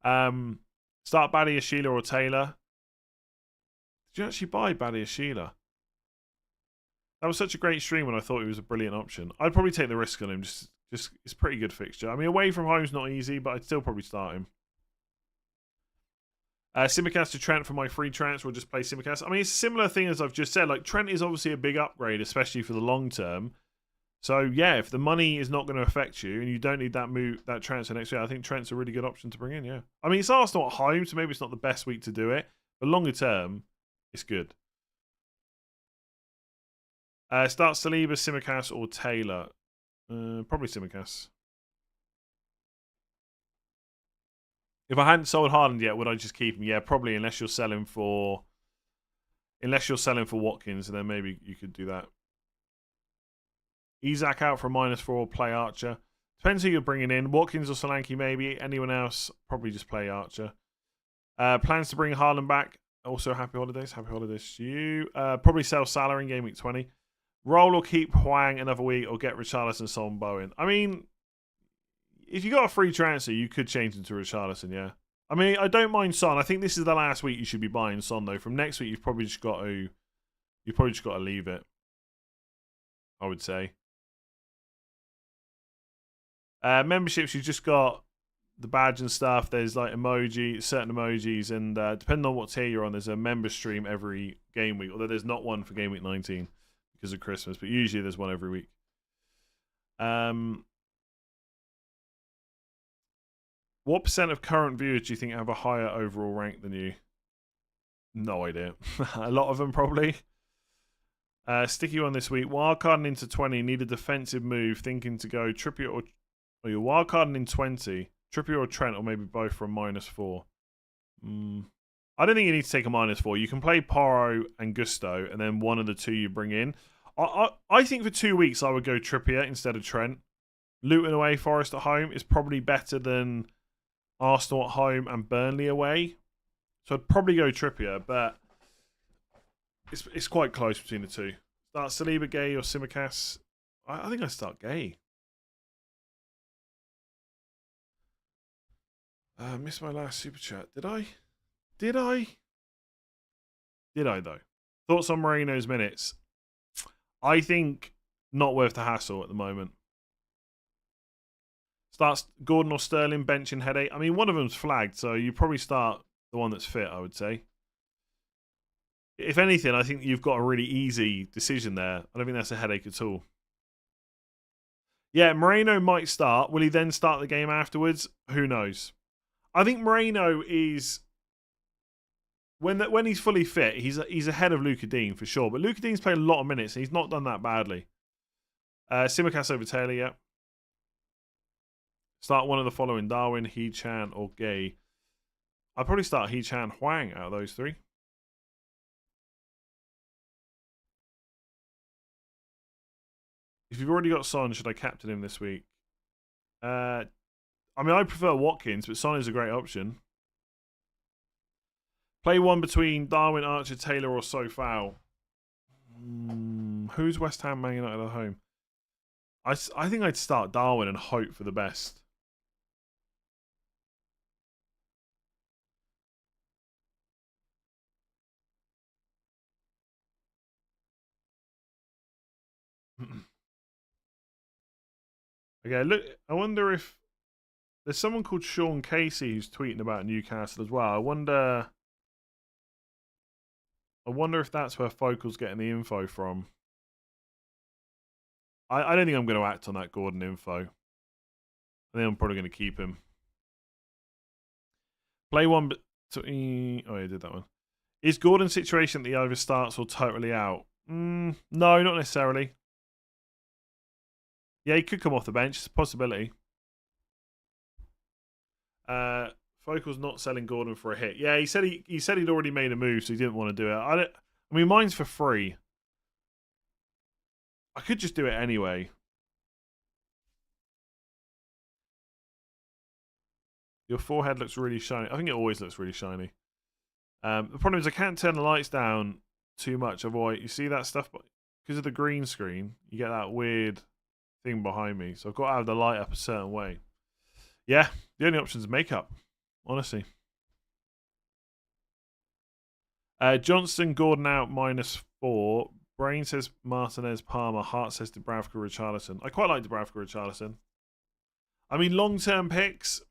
Start Badiashile or Taylor. Did you actually buy Badiashile? That was such a great stream when I thought he was a brilliant option. I'd probably take the risk on him. Just it's a pretty good fixture. I mean, away from home is not easy, but I'd still probably start him. Simicast to Trent for my free transfer, or just play Simicast. I mean, it's a similar thing as I've just said. Like, Trent is obviously a big upgrade, especially for the long term. So, yeah, if the money is not going to affect you and you don't need that transfer next year, I think Trent's a really good option to bring in, yeah. I mean, it's Arsenal at home, so maybe it's not the best week to do it. But longer term, it's good. Start Saliba, Simicast, or Taylor. Probably Simicast. If I hadn't sold Haaland yet, would I just keep him? Yeah, probably, unless you're selling for Watkins, and then maybe you could do that. Isak out for -4, play Archer. Depends who you're bringing in. Watkins or Solanke, maybe. Anyone else? Probably just play Archer. Plans to bring Haaland back. Also, happy holidays. Happy holidays to you. Probably sell Salah in Game Week 20. Roll or keep Hwang another week or get Richarlison, Son, Bowen. I mean, if you got a free transfer, you could change him to Richarlison, yeah. I mean, I don't mind Son. I think this is the last week you should be buying Son, though. From next week, you've probably just got to leave it, I would say. Memberships, you've just got the badge and stuff. There's like certain emojis, and depending on what tier you're on, there's a member stream every game week. Although there's not one for Game Week 19 because of Christmas, but usually there's one every week. What percent of current viewers do you think have a higher overall rank than you? No idea. A lot of them probably. Sticky one this week. Wildcarding into 20. Need a defensive move. Thinking to go Trippier or you're wildcarding in 20. Trippier or Trent, or maybe both for a -4. I don't think you need to take a -4. You can play Porro and Gusto, and then one of the two you bring in. I think for 2 weeks I would go Trippier instead of Trent. Luton away, Forest at home is probably better than Arsenal at home and Burnley away. So I'd probably go Trippier, but it's quite close between the two. Start Saliba, Gay, or Simicast. I think I start Gay. Missed my last super chat. Did I? Did I though? Thoughts on Moreno's minutes? I think not worth the hassle at the moment. Starts Gordon or Sterling, benching headache. I mean, one of them's flagged, so you probably start the one that's fit, I would say. If anything, I think you've got a really easy decision there. I don't think that's a headache at all. Yeah, Moreno might start. Will he then start the game afterwards? Who knows? I think Moreno is, when he's fully fit, he's ahead of Luka Dean for sure. But Luka Dean's played a lot of minutes and he's not done that badly. Simicast over Taylor, yeah. Start one of the following: Darwin, He-Chan, or Gay. I'd probably start He-Chan, Hwang out of those three. If you've already got Son, should I captain him this week? I mean, I prefer Watkins, but Son is a great option. Play one between Darwin, Archer, Taylor, or Sofao. Who's West Ham, Man United at home? I think I'd start Darwin and hope for the best. Okay, look, I wonder if there's someone called Sean Casey who's tweeting about Newcastle as well. I wonder if that's where Focal's getting the info from. I don't think I'm going to act on that Gordon info. I think I'm probably going to keep him. Play one. Oh, yeah, I did that one. Is Gordon's situation that he either starts or totally out? No, not necessarily. Yeah, he could come off the bench. It's a possibility. Focal's not selling Gordon for a hit. Yeah, he said he'd already made a move, so he didn't want to do it. I mean, mine's for free. I could just do it anyway. Your forehead looks really shiny. I think it always looks really shiny. The problem is I can't turn the lights down too much. Otherwise, you see that stuff? Because of the green screen, you get that weird thing behind me. So I've got to have the light up a certain way. Yeah, the only option is makeup, honestly. Johnston, Gordon out -4. Brain says Martinez, Palmer. Hart says Dubravka, Richarlison. I quite like Dubravka, Richarlison. I mean, long-term picks.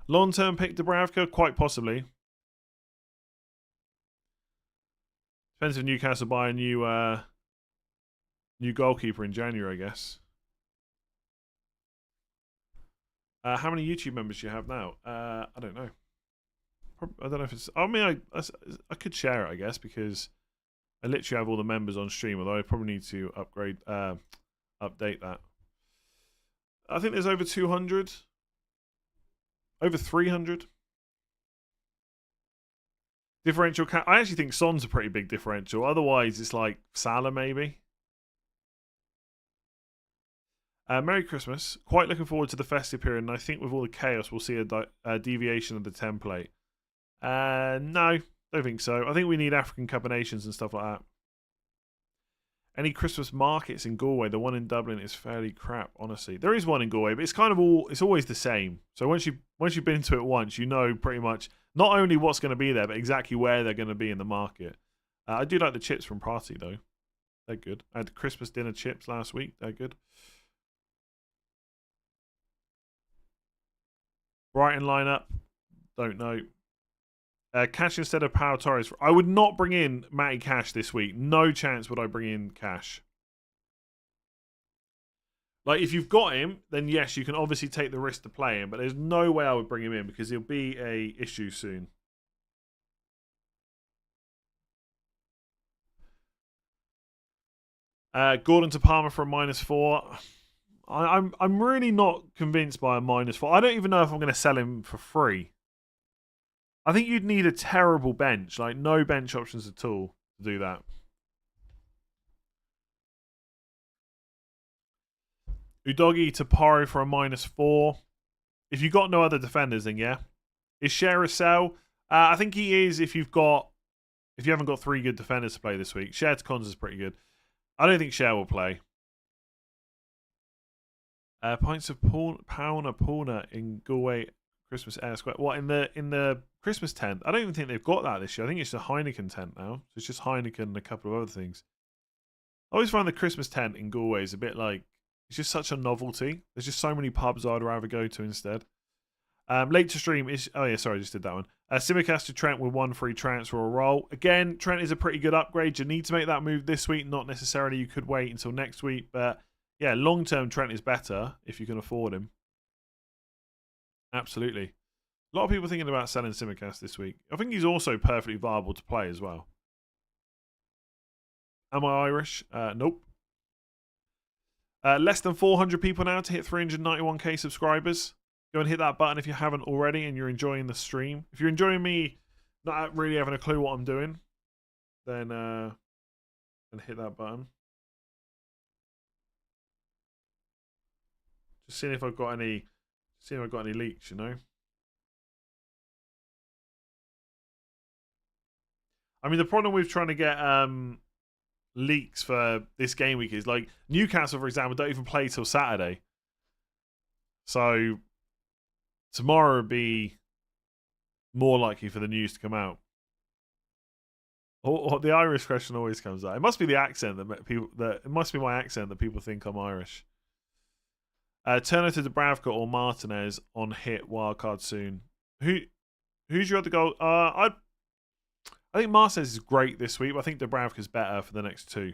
Long-term pick Dubravka, quite possibly. Depends if Newcastle buy a new goalkeeper in January, I guess. How many YouTube members do you have now? I don't know. I don't know if it's. I mean, I could share it, I guess, because I literally have all the members on stream. Although I probably need to update that. I think there's over 200, over 300. Differential. I actually think Son's a pretty big differential. Otherwise, it's like Salah maybe. Merry Christmas. Quite looking forward to the festive period, and I think with all the chaos, we'll see a deviation of the template. No, don't think so. I think we need African Cup of Nations and stuff like that. Any Christmas markets in Galway? The one in Dublin is fairly crap, honestly. There is one in Galway, but it's kind of it's always the same. So once you've been to it once, you know pretty much not only what's going to be there, but exactly where they're going to be in the market. I do like the chips from Party though. They're good. I had Christmas dinner chips last week. They're good. Brighton lineup. Don't know. Cash instead of Pau Torres. I would not bring in Matty Cash this week. No chance would I bring in Cash. Like, if you've got him, then yes, you can obviously take the risk to play him, but there's no way I would bring him in because he'll be a issue soon. Gordon to Palmer for a -4. I'm really not convinced by a -4. I don't even know if I'm going to sell him for free. I think you'd need a terrible bench, like no bench options at all to do that. Udogi to Paro for a -4. If you've got no other defenders, then yeah. Is Cher a sell? I think he is if you haven't got 3 good defenders to play this week. Cher to Cons is pretty good. I don't think Cher will play. Pints of Pauna in Galway Christmas Air Square. What, in the Christmas tent? I don't even think they've got that this year. I think it's a Heineken tent now. It's just Heineken and a couple of other things. I always find the Christmas tent in Galway is a bit like, it's just such a novelty. There's just so many pubs I'd rather go to instead. Late to stream is... Oh, yeah, sorry, I just did that one. Simicast to Trent with 1 free transfer or roll. Again, Trent is a pretty good upgrade. You need to make that move this week. Not necessarily you could wait until next week. But, yeah, long-term Trent is better if you can afford him. Absolutely. A lot of people thinking about selling Simicast this week. I think he's also perfectly viable to play as well. Am I Irish? Nope. Less than 400 people now to hit 391k subscribers. Go and hit that button if you haven't already and you're enjoying the stream. If you're enjoying me not really having a clue what I'm doing, then hit that button. Just seeing if I've got any leaks, you know. I mean, the problem with trying to get leaks for this game week is like Newcastle, for example, don't even play till Saturday. So tomorrow would be more likely for the news to come out. Or the Irish question always comes out. It must be the accent it must be my accent that people think I'm Irish. Turner to Dubravka or Martinez on hit wildcard soon. Who's your other goal? I think Martinez is great this week, but I think Dubravka's better for the next 2.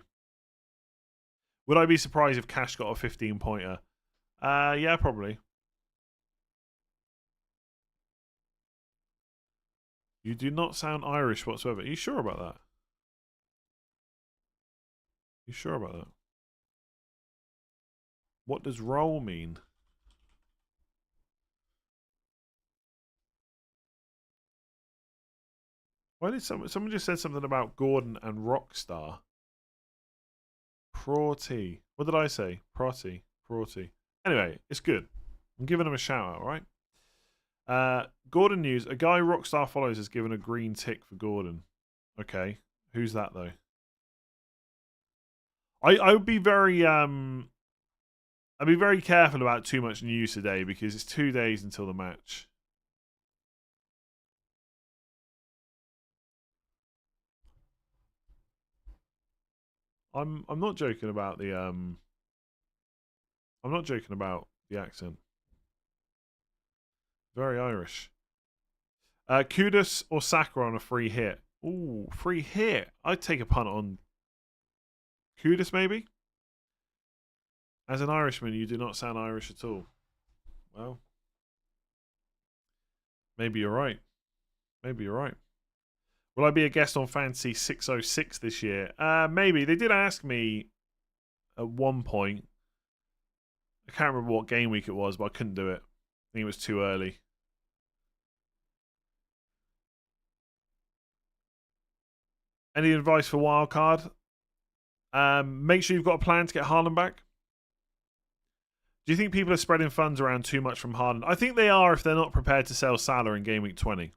Would I be surprised if Cash got a 15-pointer? Yeah, probably. You do not sound Irish whatsoever. Are you sure about that? You sure about that? What does roll mean? Why did someone just said something about Gordon and Rockstar? Praughty. What did I say? Praughty. Anyway, it's good. I'm giving him a shout out, right? Gordon news. A guy Rockstar follows has given a green tick for Gordon. Okay. Who's that though? I would be very I'd be very careful about too much news today because it's 2 days until the match. I'm not joking about the I'm not joking about the accent. Very Irish. Kudus or Saka on a free hit? Ooh, free hit. I'd take a punt on Kudus maybe. As an Irishman, you do not sound Irish at all. Well, maybe you're right. Maybe you're right. Will I be a guest on Fantasy 606 this year? Maybe. They did ask me at one point. I can't remember what game week it was, but I couldn't do it. I think it was too early. Any advice for wildcard? Make sure you've got a plan to get Haaland back. Do you think people are spreading funds around too much from Haaland? I think they are if they're not prepared to sell Salah in Game Week 20,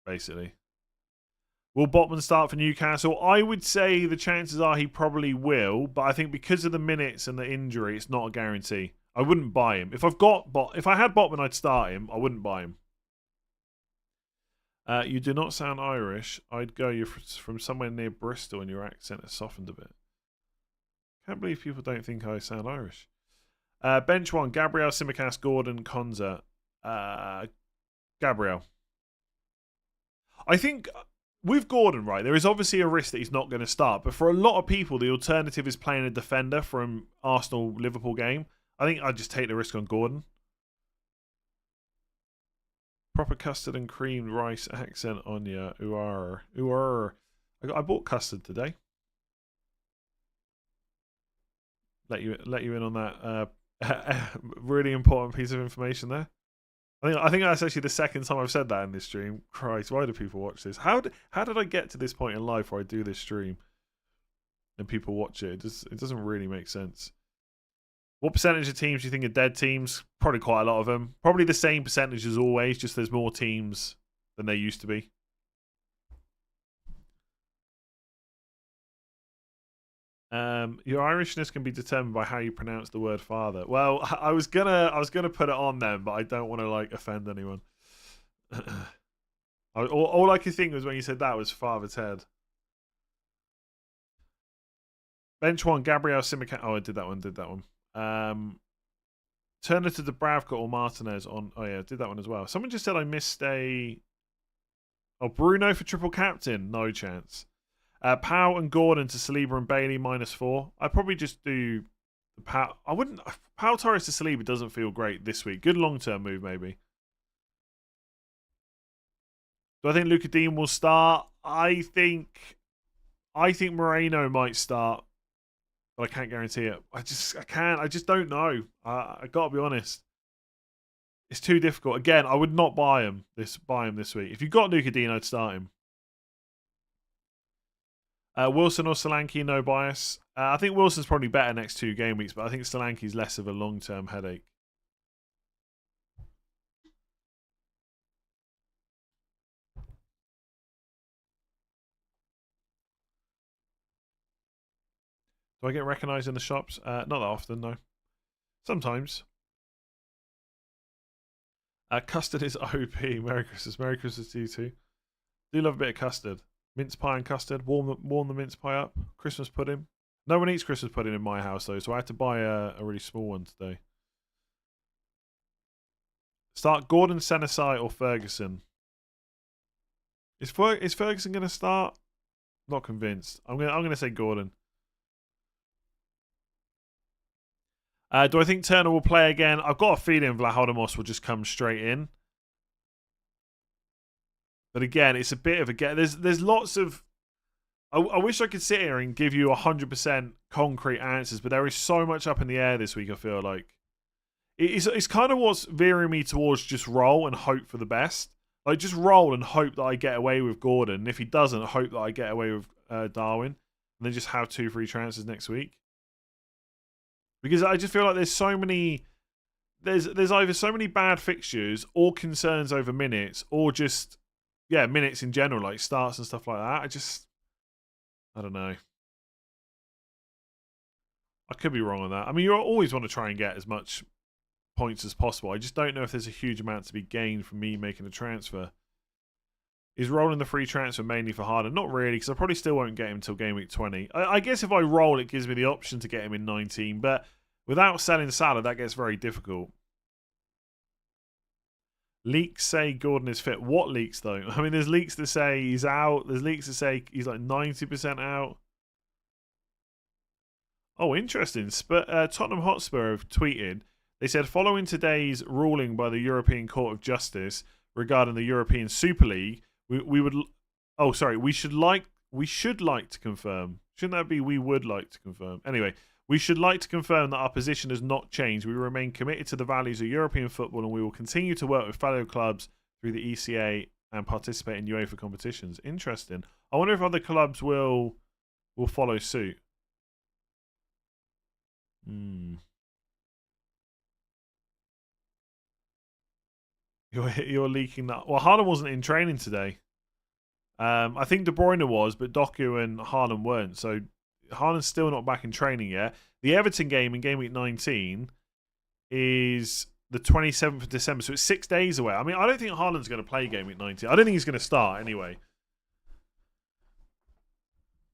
basically. Will Botman start for Newcastle? I would say the chances are he probably will, but I think because of the minutes and the injury, it's not a guarantee. I wouldn't buy him. If I had Botman, I'd start him. I wouldn't buy him. You do not sound Irish. I'd go you're from somewhere near Bristol and your accent has softened a bit. Can't believe people don't think I sound Irish. Bench 1, Gabriel, Simicast, Gordon, Konza. Gabriel. I think with Gordon, right, there is obviously a risk that he's not going to start. But for a lot of people, the alternative is playing a defender from Arsenal-Liverpool game. I think I'd just take the risk on Gordon. Proper custard and cream rice accent on ya. Ooh. I bought custard today. Let you in on that really important piece of information there. I think that's actually the second time I've said that in this stream. Christ, why do people watch this? How did I get to this point in life where I do this stream and people watch it? It doesn't really make sense. What percentage of teams do you think are dead teams? Probably quite a lot of them. Probably the same percentage as always, just there's more teams than there used to be. Your Irishness can be determined by how you pronounce the word father. Well, I was gonna put it on them, but I don't want to like offend anyone. All I could think was when you said that was Father Ted. Bench 1, Gabriel Simica. Oh, I did that one. Turner to Dubravka or Martinez on. Oh yeah, I did that one as well. Someone just said I missed a. Oh, Bruno for triple captain. No chance. Powell and Gordon to Saliba and Bailey -4. I'd probably just do the Powell. I wouldn't. Powell Torres to Saliba doesn't feel great this week. Good long-term move maybe. Do I think Luka Dean will start? I think Moreno might start, but I can't guarantee it. I just don't know. I gotta be honest. It's too difficult. Again, I would not buy him this week. If you got Luka Dean, I'd start him. Wilson or Solanke, no bias. I think Wilson's probably better next 2 game weeks, but I think Solanke's less of a long-term headache. Do I get recognised in the shops? Not that often, no. Sometimes. Custard is OP. Merry Christmas. Merry Christmas to you too. Do love a bit of custard. Mince pie and custard. Warm the mince pie up. Christmas pudding. No one eats Christmas pudding in my house though, so I had to buy a really small one today. Start Gordon, Senesi or Ferguson. Is Ferguson going to start? Not convinced. I'm gonna say Gordon. Do I think Turner will play again? I've got a feeling Vlahodimos will just come straight in. But again, it's a bit of a get. There's lots of. I wish I could sit here and give you 100% concrete answers, but there is so much up in the air this week. I feel like it's kind of what's veering me towards just roll and hope for the best. Like just roll and hope that I get away with Gordon. And if he doesn't, I hope that I get away with Darwin, and then just have 2 free transfers next week. Because I just feel like there's so many. There's either so many bad fixtures or concerns over minutes or just. Yeah, minutes in general, like starts and stuff like that. I don't know. I could be wrong on that. I mean, you always want to try and get as much points as possible. I just don't know if there's a huge amount to be gained from me making a transfer. Is rolling the free transfer mainly for Harden? Not really, because I probably still won't get him until game week 20. I guess if I roll, it gives me the option to get him in 19, but without selling Salah, that gets very difficult. Leaks say Gordon is fit. What leaks, though? I mean, there's leaks that say he's out. There's leaks that say he's like 90% out. Oh, interesting. Tottenham Hotspur have tweeted. They said, following today's ruling by the European Court of Justice regarding the European Super League, we would... Oh, sorry. We should like to confirm. Shouldn't that be we would like to confirm? Anyway, we should like to confirm that our position has not changed. We remain committed to the values of European football and we will continue to work with fellow clubs through the ECA and participate in UEFA competitions. Interesting. I wonder if other clubs will follow suit. You're leaking that. Well, Haaland wasn't in training today. I think De Bruyne was, but Doku and Haaland weren't. So Haaland's still not back in training yet. The Everton game in game week 19 is the 27th of December, so it's 6 days away. I mean, I don't think Haaland's going to play game week 19. I don't think he's going to start anyway.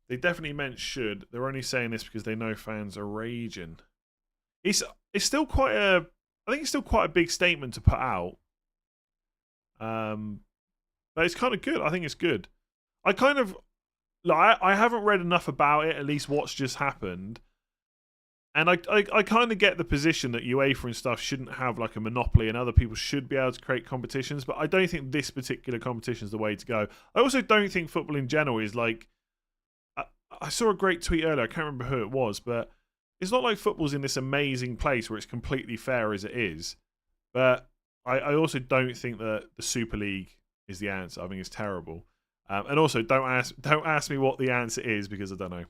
They definitely meant should. They're only saying this because they know fans are raging. It's still quite a. I think it's still quite a big statement to put out. But it's kind of good. I think it's good. I kind of like. I haven't read enough about it. At least what's just happened. And I kind of get the position that UEFA and stuff shouldn't have like a monopoly and other people should be able to create competitions, but I don't think this particular competition is the way to go. I also don't think football in general is like... I saw a great tweet earlier, I can't remember who it was, but it's not like football's in this amazing place where it's completely fair as it is. But I also don't think that the Super League is the answer. I think it's terrible. And also, don't ask me what the answer is because I don't know.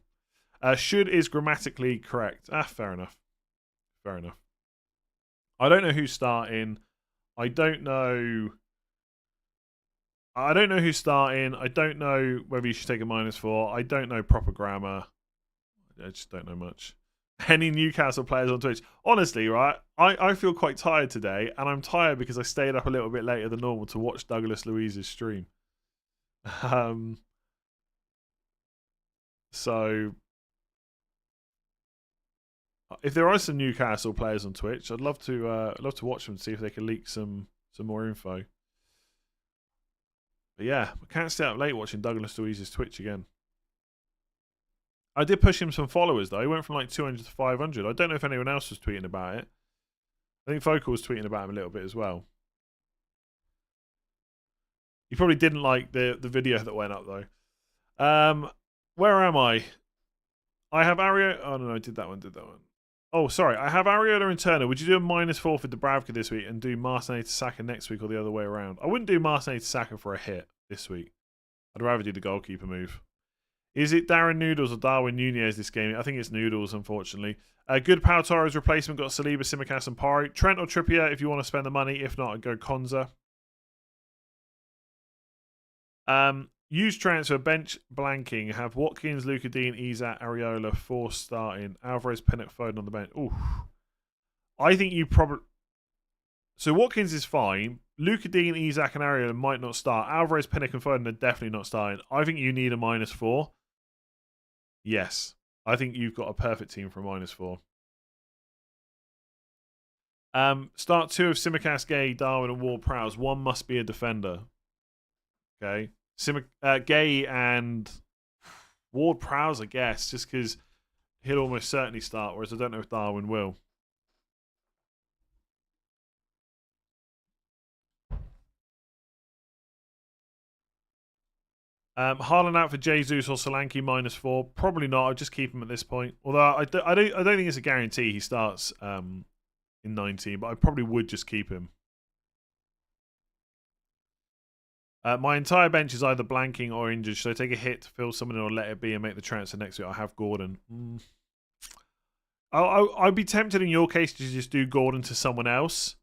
Should is grammatically correct. Fair enough. Fair enough. I don't know who's starting. I don't know who's starting. I don't know whether you should take a -4. I don't know proper grammar. I just don't know much. Any Newcastle players on Twitch? Honestly, right, I feel quite tired today, and I'm tired because I stayed up a little bit later than normal to watch Douglas Luiz's stream. So... if there are some Newcastle players on Twitch, I'd love to watch them and see if they can leak some more info. But yeah, I can't stay up late watching Douglas Luiz's Twitch again. I did push him some followers though. He went from like 200 to 500. I don't know if anyone else was tweeting about it. I think Focal was tweeting about him a little bit as well. You probably didn't like the video that went up though. Where am I? I have Ario. Oh no, I did that one. Oh, sorry. I have Areola and Turner. Would you do a -4 for Dubravka this week and do Martinelli to Saka next week or the other way around? I wouldn't do Martinelli to Saka for a hit this week. I'd rather do the goalkeeper move. Is it Darren Noodles or Darwin Nunez this game? I think it's Noodles, unfortunately. Good Pau Torres replacement. Got Saliba, Simicast and Pari. Trent or Trippier if you want to spend the money. If not, I'd go Konza. Use transfer, bench blanking. Have Watkins, Luka Dean, Isak, Areola, 4 starting. Alvarez, Pinnock, Foden on the bench. Ooh. I think you probably... So Watkins is fine. Luka Dean, Isak and Areola might not start. Alvarez, Pinnock and Foden are definitely not starting. I think you need a -4. Yes. I think you've got a perfect team for a -4. Start 2 of Simicast, Gay, Darwin and Ward-Prowse. 1 must be a defender. Okay. Gay and Ward-Prowse, I guess, just because he'll almost certainly start, whereas I don't know if Darwin will. Haaland out for Jesus or Solanke -4. Probably not. I'll just keep him at this point. Although I don't think it's a guarantee he starts in 19, but I probably would just keep him. My entire bench is either blanking or injured. Should I take a hit to fill someone in or let it be and make the transfer next week? I have Gordon. I'd be tempted in your case to just do Gordon to someone else.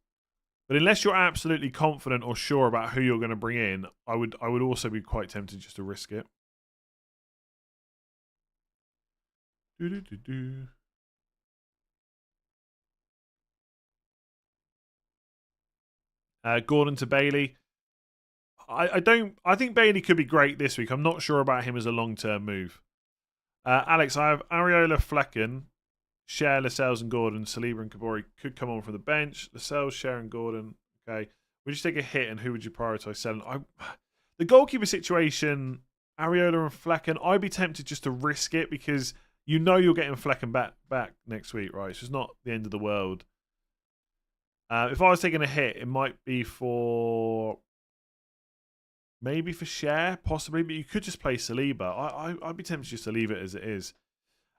But unless you're absolutely confident or sure about who you're going to bring in, I would also be quite tempted just to risk it. Gordon to Bailey. I think Bailey could be great this week. I'm not sure about him as a long-term move. Alex, I have Areola, Flecken, Cher, Lascelles and Gordon. Saliba and Kabori could come on from the bench. Lascelles, Cher and Gordon. Okay. Would you take a hit and who would you prioritise selling? The goalkeeper situation, Areola and Flecken, I'd be tempted just to risk it because you know you're getting Flecken back next week, right? It's just not the end of the world. If I was taking a hit, it might be for... maybe for Cher, possibly, but you could just play Saliba. I'd be tempted just to leave it as it is.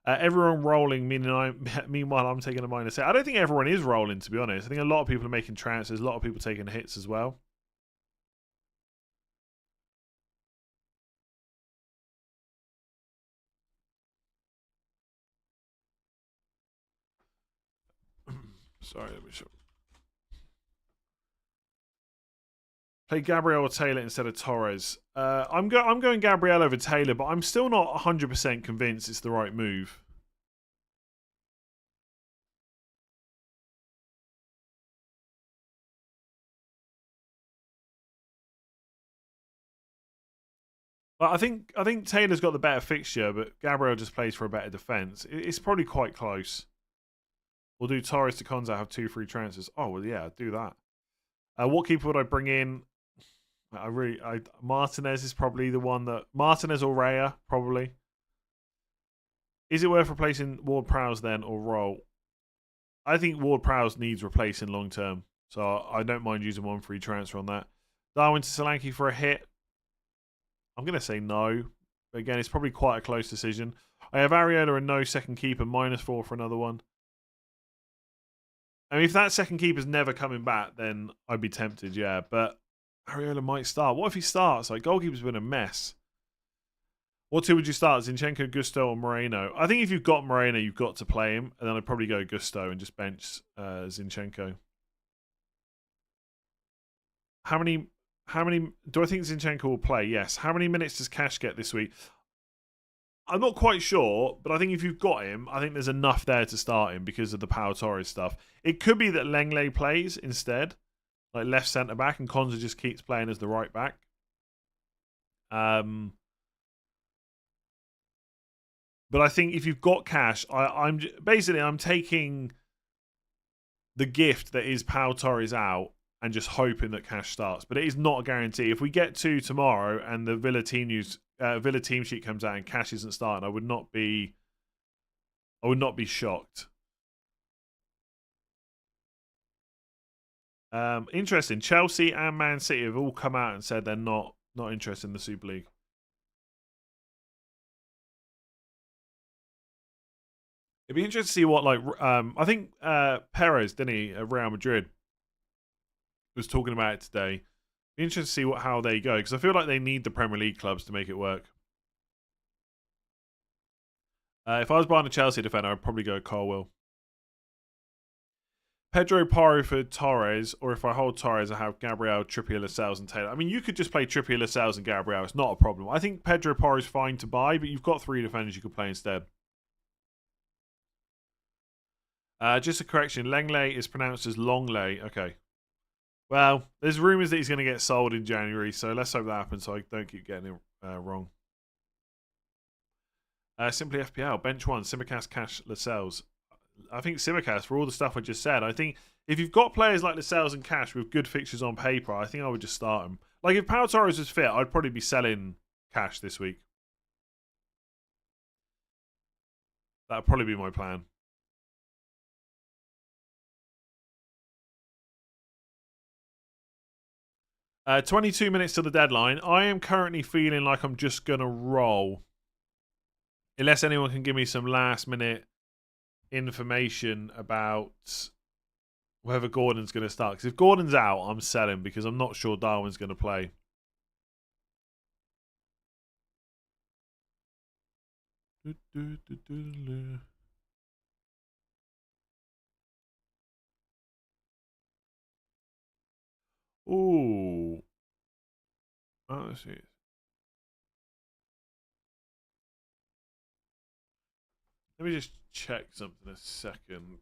Everyone rolling, meanwhile, I'm taking a -8. I don't think everyone is rolling, to be honest. I think a lot of people are making transfers, a lot of people taking hits as well. Sorry, let me show. Play Gabriel or Taylor instead of Torres. I'm going Gabriel over Taylor, but I'm still not 100% convinced it's the right move. But I think Taylor's got the better fixture, but Gabriel just plays for a better defense. It's probably quite close. We'll do Torres to Konza, have 2 free transfers. Oh well, yeah, do that. What keeper would I bring in? Martinez is probably the one that Martinez or Raya probably. Is it worth replacing Ward-Prowse then or Roll? I think Ward-Prowse needs replacing long term, so I don't mind using 1 free transfer on that. Darwin to Solanke for a hit. I'm going to say no. But again, it's probably quite a close decision. I have Areola and no second keeper, -4 for another one. I mean, if that second keeper's never coming back, then I'd be tempted, yeah. But Areola might start. What if he starts? Like, goalkeeper's been a mess. What 2 would you start? Zinchenko, Gusto, or Moreno? I think if you've got Moreno, you've got to play him. And then I'd probably go Gusto and just bench Zinchenko. How many do I think Zinchenko will play? Yes. How many minutes does Cash get this week? I'm not quite sure, but I think if you've got him, I think there's enough there to start him because of the Pau Torres stuff. It could be that Lenglet plays instead, like left centre back, and Konza just keeps playing as the right back. But I think if you've got Cash, I'm taking the gift that is Pau Torres out and just hoping that Cash starts. But it is not a guarantee. If we get to tomorrow and the Villa team sheet comes out and Cash isn't starting, I would not be shocked. Interesting. Chelsea and Man City have all come out and said they're not interested in the Super League. It'd be interesting to see what I think Perez, didn't he, at Real Madrid, was talking about it today. Be interesting to see how they go because I feel like they need the Premier League clubs to make it work. If I was buying a Chelsea defender, I'd probably go Carwell. Pedro Porro for Torres, or if I hold Torres, I have Gabriel, Trippier, Lascelles, and Taylor. I mean, you could just play Trippier, Lascelles, and Gabriel. It's not a problem. I think Pedro Porro is fine to buy, but you've got 3 defenders you could play instead. Just a correction. Lenglet is pronounced as Longley. Okay. Well, there's rumours that he's going to get sold in January, so let's hope that happens so I don't keep getting it wrong. Simply FPL. Bench 1. Simicast, Cash, Lascelles. I think Simicast, for all the stuff I just said, I think if you've got players like Lascelles and Cash with good fixtures on paper, I think I would just start them. Like, if Pau Torres was fit, I'd probably be selling Cash this week. That would probably be my plan. 22 minutes to the deadline. I am currently feeling like I'm just going to roll. Unless anyone can give me some last minute information about whether Gordon's going to start. Because if Gordon's out, I'm selling because I'm not sure Darwin's going to play. Ooh. Oh, let's see. Let me just check something a second.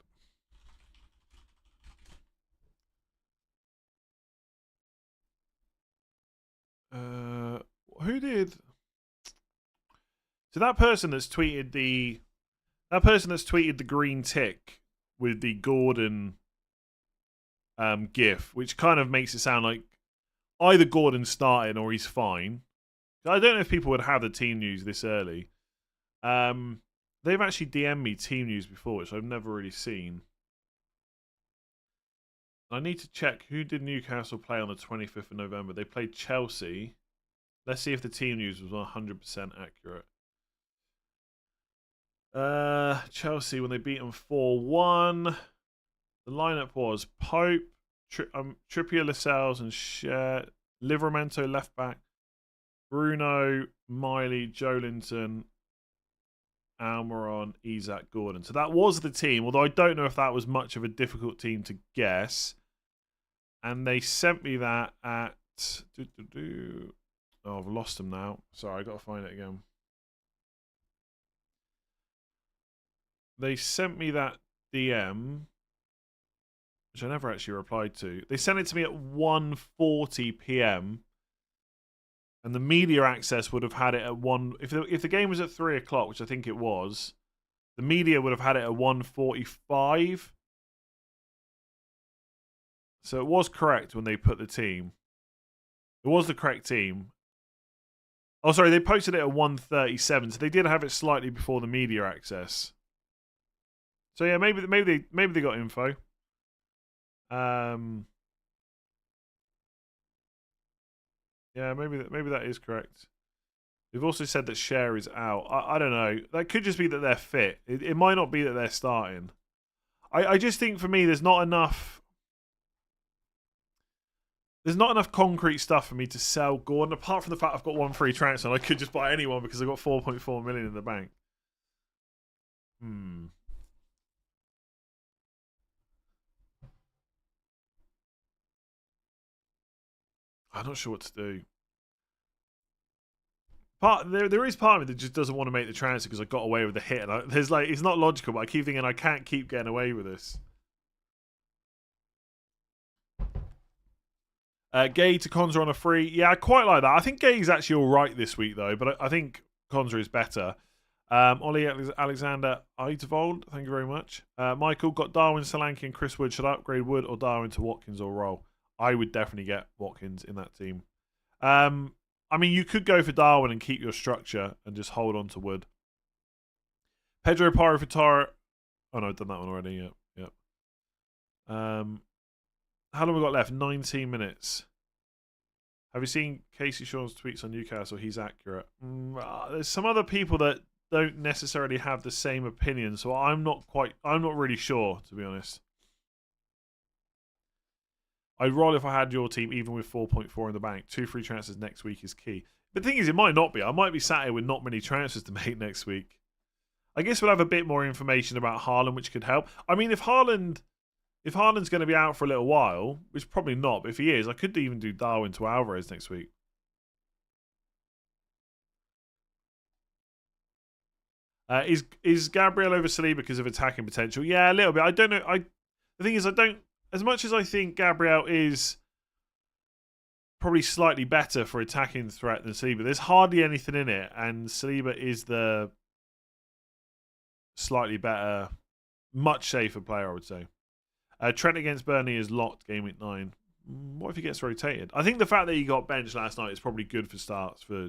Who did? So that person that's tweeted the green tick with the Gordon GIF, which kind of makes it sound like either Gordon's starting or he's fine. I don't know if people would have the team news this early. They've actually DM'd me team news before, which I've never really seen. I need to check who did Newcastle play on the 25th of November. They played Chelsea. Let's see if the team news was 100% accurate. Chelsea, when they beat them 4-1. The lineup was Pope, Trippier, Lascelles, and Livramento left back. Bruno, Miley, Joelinton, Almiron, Isak, Gordon. So that was the team, although I don't know if that was much of a difficult team to guess. And they sent me that at Oh, I've lost them now. Sorry, I got to find it again. They sent me that DM, which I never actually replied to. They sent it to me at 1:40 p.m. and the media access would have had it at 1. If the game was at 3 o'clock, which I think it was, the media would have had it at 1:45. So it was correct when they put the team. It was the correct team. Oh, sorry, they posted it at 1:37, so they did have it slightly before the media access. So yeah, maybe they got info. Yeah, maybe that is correct. They've also said that Share is out. I don't know. That could just be that they're fit. It might not be that they're starting. I just think for me, there's not enough. There's not enough concrete stuff for me to sell Gordon, apart from the fact I've got one free transfer and I could just buy anyone because I've got 4.4 million in the bank. I'm not sure what to do. There is part of me that just doesn't want to make the transfer because I got away with the hit. And it's not logical, but I keep thinking I can't keep getting away with this. Gay to Konza on a free. Yeah, I quite like that. I think Gay's actually all right this week, though, but I think Konza is better. Ollie Alexander Eidvold, thank you very much. Michael, got Darwin, Solanke, and Chris Wood. Should I upgrade Wood or Darwin to Watkins or Roll? I would definitely get Watkins in that team. I mean, you could go for Darwin and keep your structure and just hold on to Wood. Pedro Paro for Tara. Oh, no, I've done that one already. Yep. How long have we got left? 19 minutes. Have you seen Casey Shaw's tweets on Newcastle? He's accurate. There's some other people that don't necessarily have the same opinion, so I'm not really sure, to be honest. I'd roll if I had your team, even with 4.4 in the bank. 2 free transfers next week is key. But the thing is, it might not be. I might be sat here with not many transfers to make next week. I guess we'll have a bit more information about Haaland, which could help. I mean, if Haaland's going to be out for a little while, which probably not, but if he is, I could even do Darwin to Alvarez next week. Is Gabriel over Saliba because of attacking potential? Yeah, a little bit. I don't know. The thing is, as much as I think Gabriel is probably slightly better for attacking threat than Saliba, there's hardly anything in it, and Saliba is the slightly better, much safer player, I would say. Trent against Burnley is locked game week 9. What if he gets rotated? I think the fact that he got benched last night is probably good for starts for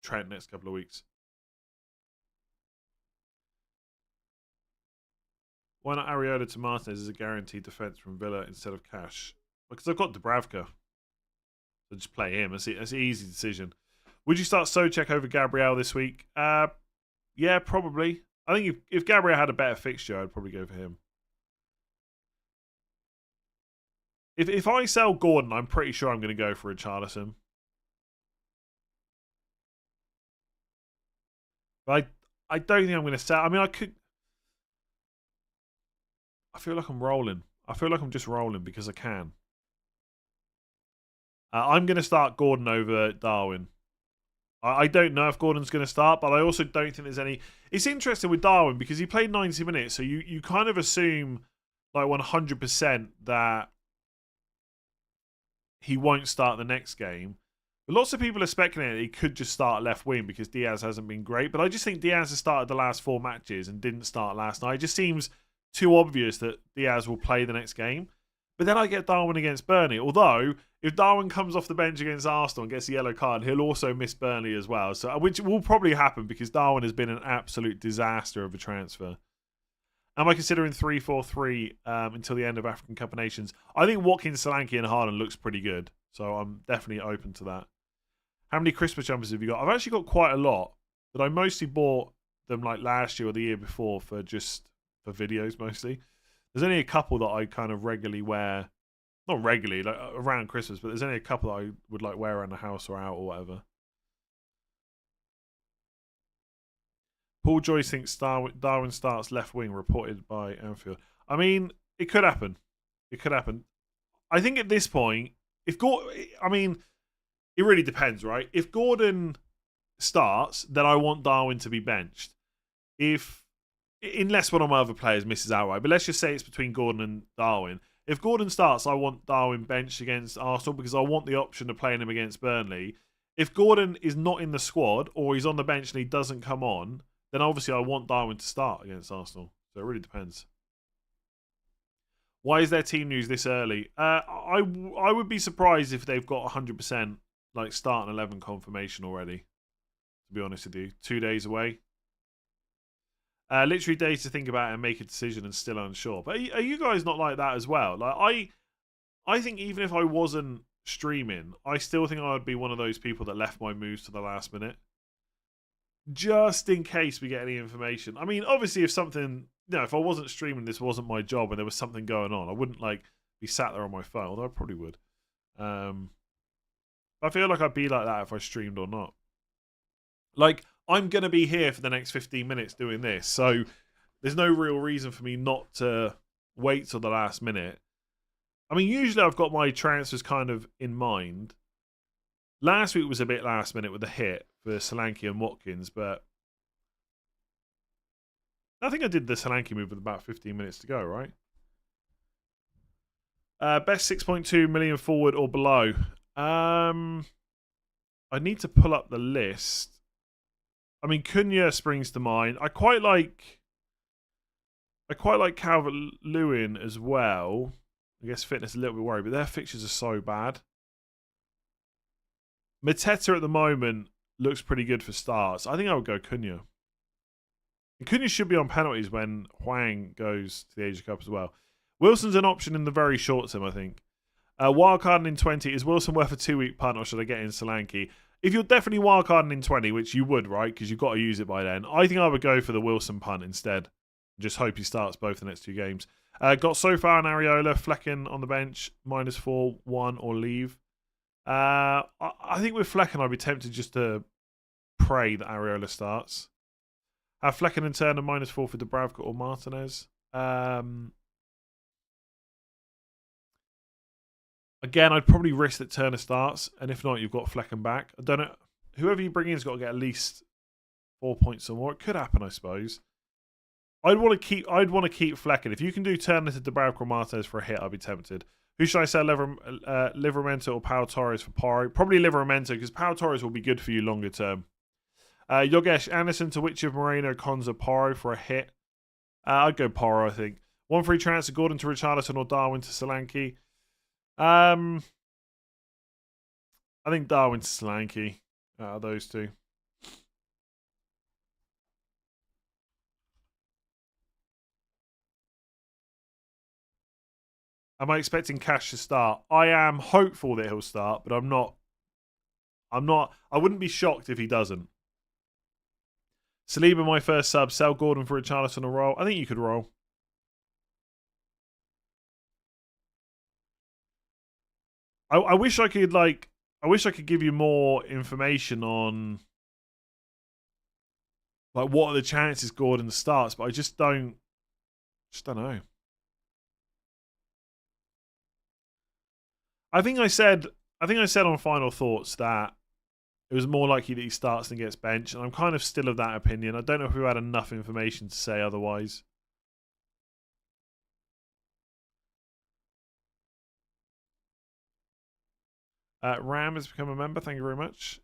Trent next couple of weeks. Why not Areola to Martinez as a guaranteed defence from Villa instead of Cash? Because I've got Dubravka. So just play him. That's an easy decision. Would you start Souček over Gabriel this week? Yeah, probably. I think if Gabriel had a better fixture, I'd probably go for him. If I sell Gordon, I'm pretty sure I'm going to go for a Richarlison. But I don't think I'm going to sell. I mean, I could. I feel like I'm rolling. I feel like I'm just rolling because I can. I'm going to start Gordon over Darwin. I don't know if Gordon's going to start, but I also don't think there's any... It's interesting with Darwin because he played 90 minutes, so you kind of assume like 100% that he won't start the next game. But lots of people are speculating that he could just start left wing because Diaz hasn't been great, but I just think Diaz has started the last 4 matches and didn't start last night. It just seems too obvious that Diaz will play the next game. But then I get Darwin against Burnley. Although, if Darwin comes off the bench against Arsenal and gets a yellow card, he'll also miss Burnley as well. So, which will probably happen because Darwin has been an absolute disaster of a transfer. Am I considering 3-4-3 until the end of African Cup of Nations? I think Watkins, Solanke and Haaland looks pretty good. So I'm definitely open to that. How many Christmas jumpers have you got? I've actually got quite a lot. But I mostly bought them like last year or the year before for videos mostly. There's only a couple that I kind of regularly wear. Not regularly, like around Christmas, but there's only a couple that I would like wear around the house or out or whatever. Paul Joyce thinks Darwin starts left wing, reported by Anfield. I mean, it could happen. It could happen. I think at this point, it really depends, right? If Gordon starts, then I want Darwin to be benched. Unless one of my other players misses outright, but let's just say it's between Gordon and Darwin. If Gordon starts, I want Darwin benched against Arsenal because I want the option of playing him against Burnley. If Gordon is not in the squad or he's on the bench and he doesn't come on, then obviously I want Darwin to start against Arsenal. So it really depends. Why is their team news this early? I would be surprised if they've got 100% like start and 11 confirmation already. To be honest with you, 2 days away. Literally days to think about it and make a decision and still unsure. But are you guys not like that as well? Like I think even if I wasn't streaming, I still think I would be one of those people that left my moves to the last minute. Just in case we get any information. I mean, obviously if something, if I wasn't streaming, this wasn't my job and there was something going on, I wouldn't like be sat there on my phone, although I probably would. I feel like I'd be like that if I streamed or not. Like, I'm going to be here for the next 15 minutes doing this, so there's no real reason for me not to wait till the last minute. I mean, usually I've got my transfers kind of in mind. Last week was a bit last minute with the hit for Solanke and Watkins, but I think I did the Solanke move with about 15 minutes to go, right? Best 6.2 million forward or below. I need to pull up the list. I mean, Cunha springs to mind. I quite like Calvert-Lewin as well. I guess fitness a little bit worried, but their fixtures are so bad. Mateta at the moment looks pretty good for starts. I think I would go Cunha. And Cunha should be on penalties when Hwang goes to the Asia Cup as well. Wilson's an option in the very short term, I think. Wildcarding in 20. Is Wilson worth a 2-week punt or should I get in Solanke? If you're definitely wildcarding in 20, which you would, right? Because you've got to use it by then. I think I would go for the Wilson punt instead. Just hope he starts both the next 2 games. Got so far and Areola. Flecken on the bench. -4, 1 or leave. I think with Flecken, I'd be tempted just to pray that Areola starts. Have Flecken and Turner -4 for Dubravka or Martinez. Again, I'd probably risk that Turner starts, and if not, you've got Flecken back. I don't know. Whoever you bring in has got to get at least 4 points or more. It could happen, I suppose. I'd want to keep Flecken. If you can do Turner to Dubravka or Martinez for a hit, I'd be tempted. Who should I sell? Livramento or Pau Torres for Paro? Probably Livramento, because Pau Torres will be good for you longer term. Yogesh, Anderson to which of Moreno, Konza, Paro for a hit? I'd go Paro, I think. 1 free transfer, Gordon to Richarlison or Darwin to Solanke. I think Darwin to Solanke out of those two. Am I expecting Cash to start? I am hopeful that he'll start, but I'm not. I wouldn't be shocked if he doesn't. Saliba, my first sub. Sell Gordon for Richarlison or roll. I think you could roll. I wish I could give you more information on like what are the chances Gordon starts, but I just don't know. I think I said on Final Thoughts that it was more likely that he starts than gets benched, and I'm kind of still of that opinion. I don't know if we've had enough information to say otherwise. Ram has become a member. Thank you very much.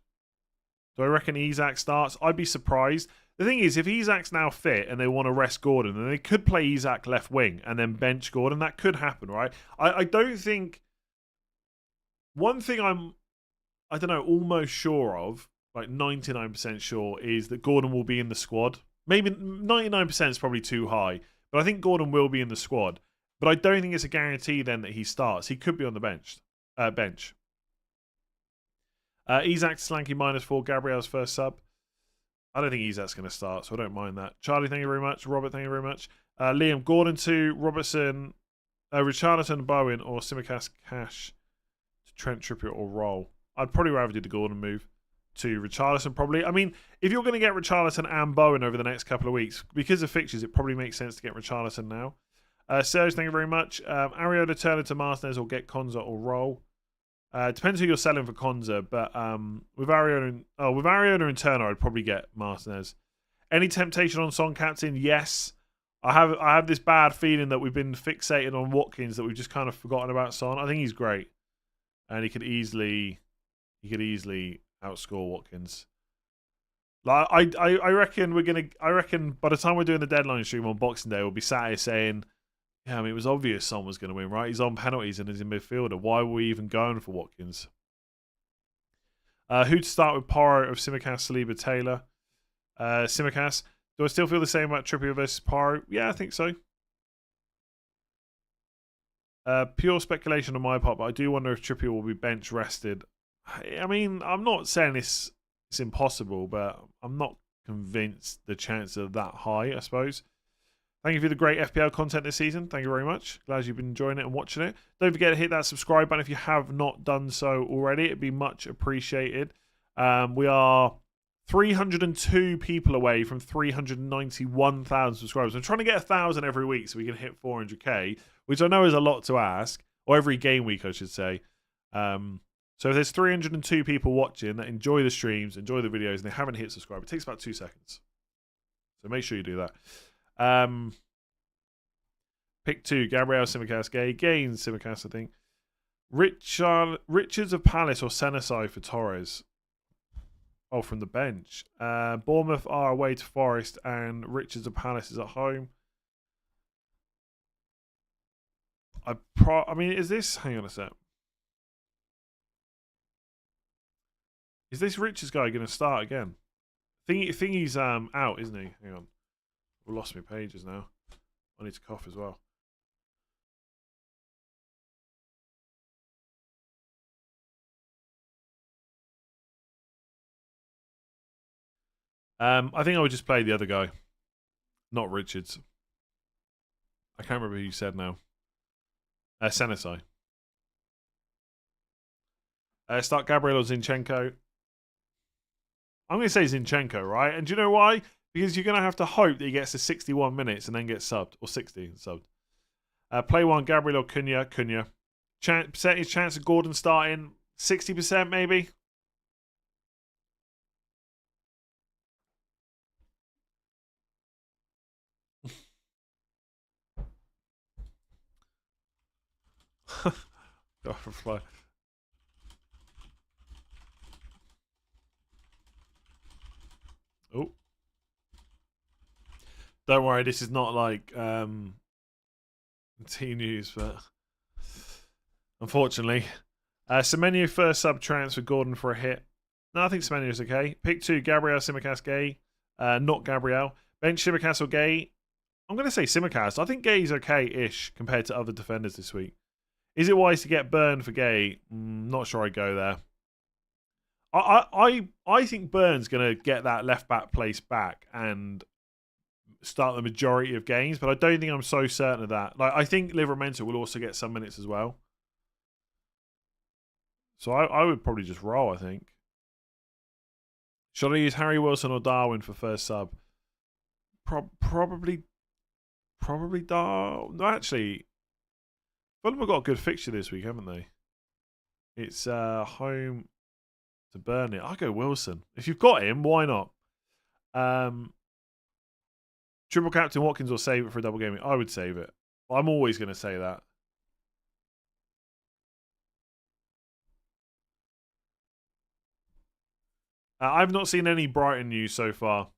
Do I reckon Isak starts? I'd be surprised. The thing is, if Isak's now fit and they want to rest Gordon, then they could play Isak left wing and then bench Gordon. That could happen, right? I don't think... One thing I don't know, almost sure of, like 99% sure, is that Gordon will be in the squad. Maybe 99% is probably too high, but I think Gordon will be in the squad. But I don't think it's a guarantee then that he starts. He could be on the bench. Isak to Solanke -4. Gabriel's first sub. I don't think Isak's going to start, so I don't mind that. Charlie, thank you very much. Robert, thank you very much. Liam, Gordon to Robertson, Richarlison, Bowen, or Simicast Cash to Trent Trippier or Roll. I'd probably rather do the Gordon move to Richarlison, probably. I mean, if you're going to get Richarlison and Bowen over the next couple of weeks, because of fixtures, it probably makes sense to get Richarlison now. Serge, thank you very much. Areola, Turner to Martinez, or get Konza or Roll. Depends who you're selling for Konza, but with Ariona and Turner, I'd probably get Martinez. Any temptation on Son captain? Yes. I have this bad feeling that we've been fixated on Watkins, that we've just kind of forgotten about Son. I think he's great, and he could easily outscore Watkins. Like I reckon by the time we're doing the deadline stream on Boxing Day, we'll be sat here saying, yeah, I mean, it was obvious Son was going to win, right? He's on penalties and he's in midfielder. Why were we even going for Watkins? Who to start with? Paro of Simicast, Saliba, Taylor. Simicast. Do I still feel the same about Trippier versus Paro? Yeah, I think so. Pure speculation on my part, but I do wonder if Trippier will be bench rested. I mean, I'm not saying it's impossible, but I'm not convinced the chances are that high, I suppose. Thank you for the great FPL content this season. Thank you very much. Glad you've been enjoying it and watching it. Don't forget to hit that subscribe button if you have not done so already. It'd be much appreciated. We are 302 people away from 391,000 subscribers. I'm trying to get 1,000 every week so we can hit 400k, which I know is a lot to ask, or every game week, I should say. So if there's 302 people watching that enjoy the streams, enjoy the videos, and they haven't hit subscribe, it takes about 2 seconds. So make sure you do that. Pick 2, Gabriel, Simicast, Gaines, Simicast, I think. Richards of Palace or Senesi for Torres. Oh, from the bench. Bournemouth are away to Forest and Richards of Palace is at home. I mean, is this... Hang on a sec. Is this Richards guy going to start again? I think he's out, isn't he? Hang on. I've lost my pages now. I need to cough as well. I think I would just play the other guy. Not Richards. I can't remember who you said now. Senesi. Start Gabriel or Zinchenko. I'm going to say Zinchenko, right? And do you know why? Because you're going to have to hope that he gets to 61 minutes and then gets subbed. Or 60 and subbed. Play 1, Gabriel or Cunha. Cunha. Percentage chance of Gordon starting. 60% maybe. Fly. Oh. Don't worry, this is not like T News, but unfortunately. Semenyo first sub transfer Gordon for a hit. No, I think Semenyo's okay. Pick 2, Gabriel, Simicast, Gay. Not Gabriel. Bench Simicast or Gay. I'm going to say Simicast. I think Gay's okay-ish compared to other defenders this week. Is it wise to get Burn for Gay? Not sure I'd go there. I think Burn's going to get that left-back place back and start the majority of games, but I don't think I'm so certain of that. Like, I think Livramento will also get some minutes as well. So I would probably just roll, I think. Should I use Harry Wilson or Darwin for first sub? Probably Darwin. No, actually, Fulham have got a good fixture this week, haven't they? It's home to Burnley. I'll go Wilson. If you've got him, why not? Triple captain Watkins or save it for a double gaming? I would save it. I'm always going to say that. I've not seen any Brighton news so far.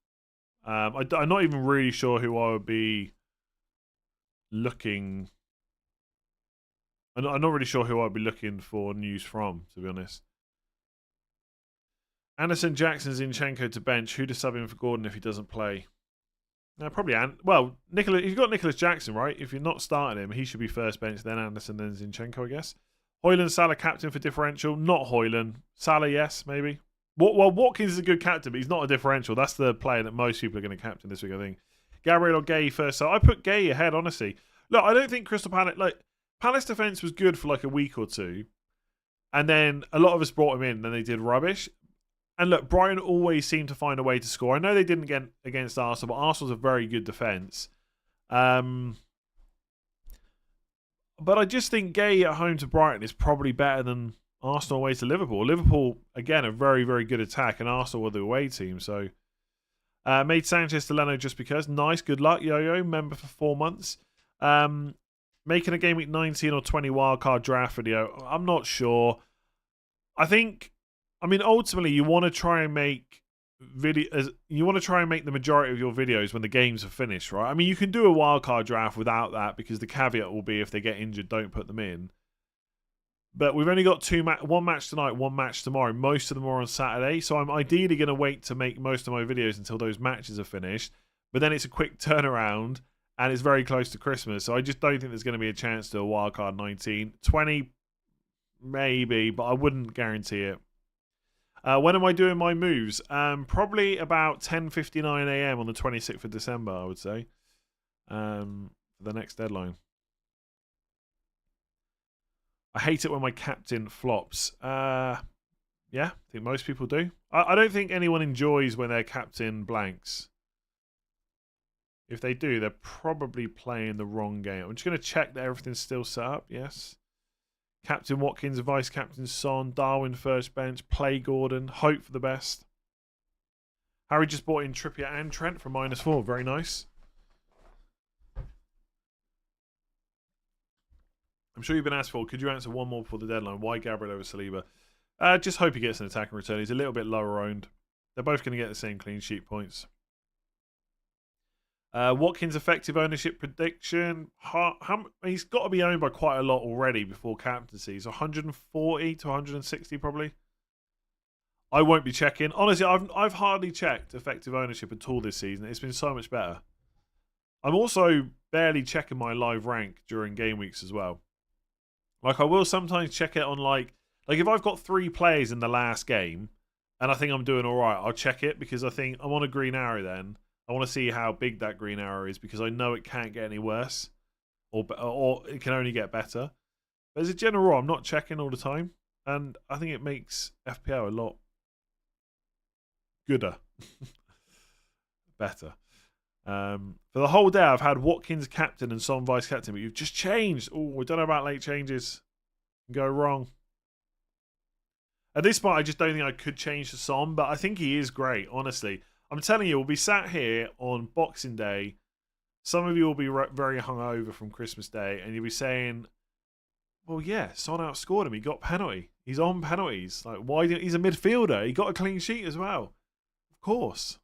I'm not even really sure who I would be looking. I'm not really sure who I'd be looking for news from, to be honest. Anderson, Jackson, Zinchenko to bench. Who to sub in for Gordon if he doesn't play? No, probably well, Nicholas. You've got Nicholas Jackson, right? If you're not starting him, he should be first bench. Then Anderson, then Zinchenko, I guess. Hoyland, Salah, captain for differential. Not Hoyland. Salah, yes, maybe. Well, Watkins is a good captain, but he's not a differential. That's the player that most people are going to captain this week, I think. Gabriel or Gay first. So I put Gay ahead, honestly. Look, I don't think Crystal Palace... Palace defence was good for a week or two. And then a lot of us brought him in, and then they did rubbish. And look, Brighton always seemed to find a way to score. I know they didn't get against Arsenal, but Arsenal's a very good defence. But I just think Gay at home to Brighton is probably better than Arsenal away to Liverpool. Liverpool, again, a very, very good attack, and Arsenal were the away team. So, made Sanchez to Leno just because. Nice, good luck, Yo-Yo. Member for 4 months. Making a Game Week 19 or 20 wildcard draft video. I'm not sure. Ultimately, you want to try and make the majority of your videos when the games are finished, right? I mean, you can do a wildcard draft without that because the caveat will be if they get injured, don't put them in. But we've only got one match tonight, one match tomorrow. Most of them are on Saturday, so I'm ideally going to wait to make most of my videos until those matches are finished. But then it's a quick turnaround, and it's very close to Christmas, so I just don't think there's going to be a chance to a wildcard 19. 20, maybe, but I wouldn't guarantee it. When am I doing my moves? Probably about 10:59 a.m. on the 26th of December, I would say, for the next deadline. I hate it when my captain flops. Yeah, I think most people do. I don't think anyone enjoys when their captain blanks. If they do, they're probably playing the wrong game. I'm just going to check that everything's still set up. Yes. Captain Watkins, Vice Captain Son, Darwin first bench, play Gordon, hope for the best. Harry just bought in Trippier and Trent for -4. Very nice. I'm sure you've been asked for. Could you answer one more before the deadline? Why Gabriel over Saliba? Just hope he gets an attacking return. He's a little bit lower owned. They're both going to get the same clean sheet points. Watkins' effective ownership prediction. He's got to be owned by quite a lot already before captaincy. So 140 to 160 probably. I won't be checking. Honestly, I've hardly checked effective ownership at all this season. It's been so much better. I'm also barely checking my live rank during game weeks as well. Like, I will sometimes check it on, like if I've got 3 players in the last game and I think I'm doing all right, I'll check it because I think I'm on a green arrow then. I want to see how big that green arrow is because I know it can't get any worse or it can only get better. But as a general rule, I'm not checking all the time. And I think it makes FPL a lot gooder. Better. For the whole day, I've had Watkins captain and Son vice captain, but you've just changed. Oh, I don't know about late changes. Go wrong. At this point, I just don't think I could change to Son, but I think he is great, honestly. I'm telling you, we'll be sat here on Boxing Day. Some of you will be very hungover from Christmas Day, and you'll be saying, well, yeah, Son outscored him. He got penalty. He's on penalties. Like, why didn't he's a midfielder? He got a clean sheet as well. Of course.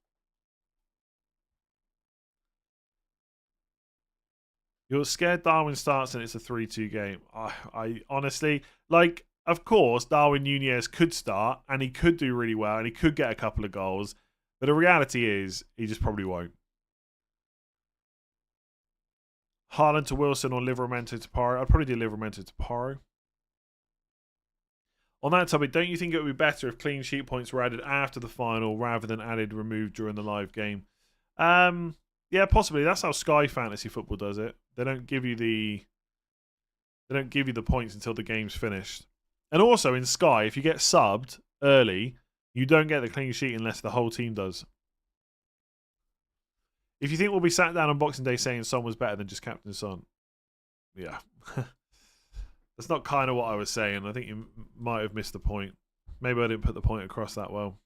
You're scared Darwin starts and it's a 3-2 game. I honestly, like, of course, Darwin Nunez could start and he could do really well and he could get a couple of goals. But the reality is, he just probably won't. Haaland to Wilson or Livramento to Paro. I'd probably do Livramento to Paro. On that topic, don't you think it would be better if clean sheet points were added after the final rather than removed during the live game? Yeah, possibly. That's how Sky Fantasy Football does it. They don't give you the points until the game's finished. And also in Sky, if you get subbed early, you don't get the clean sheet unless the whole team does. If you think we'll be sat down on Boxing Day saying Son was better than just Captain Son, yeah. That's not kind of what I was saying. I think you might have missed the point. Maybe I didn't put the point across that well.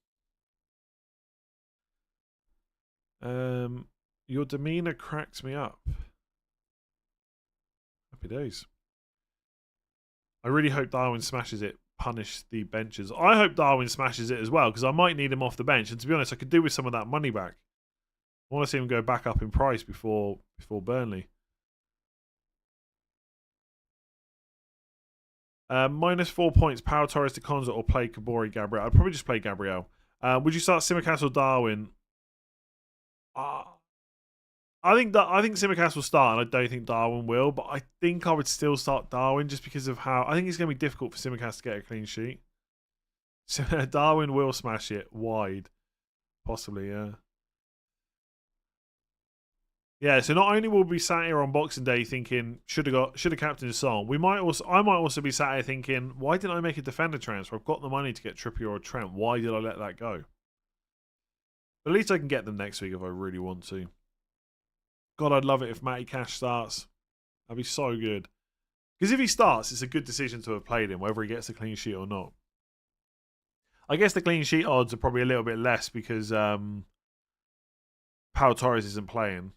Your demeanour cracks me up. Happy days. I really hope Darwin smashes it. Punish the benches. I hope Darwin smashes it as well because I might need him off the bench. And to be honest, I could do with some of that money back. I want to see him go back up in price before Burnley. -4 points. Power Torres to Konza or play Kabori Gabriel. I'd probably just play Gabriel. Would you start Simicast or Darwin? I think Simicast will start, and I don't think Darwin will. But I think I would still start Darwin just because of how I think it's going to be difficult for Simicast to get a clean sheet. So Darwin will smash it wide, possibly. Yeah. Yeah, so not only will we be sat here on Boxing Day thinking should have captained Son, I might also be sat here thinking, why didn't I make a defender transfer? I've got the money to get Trippier or Trent. Why did I let that go? But at least I can get them next week if I really want to. God, I'd love it if Matty Cash starts. That'd be so good. Because if he starts, it's a good decision to have played him, whether he gets a clean sheet or not. I guess the clean sheet odds are probably a little bit less because Pau Torres isn't playing.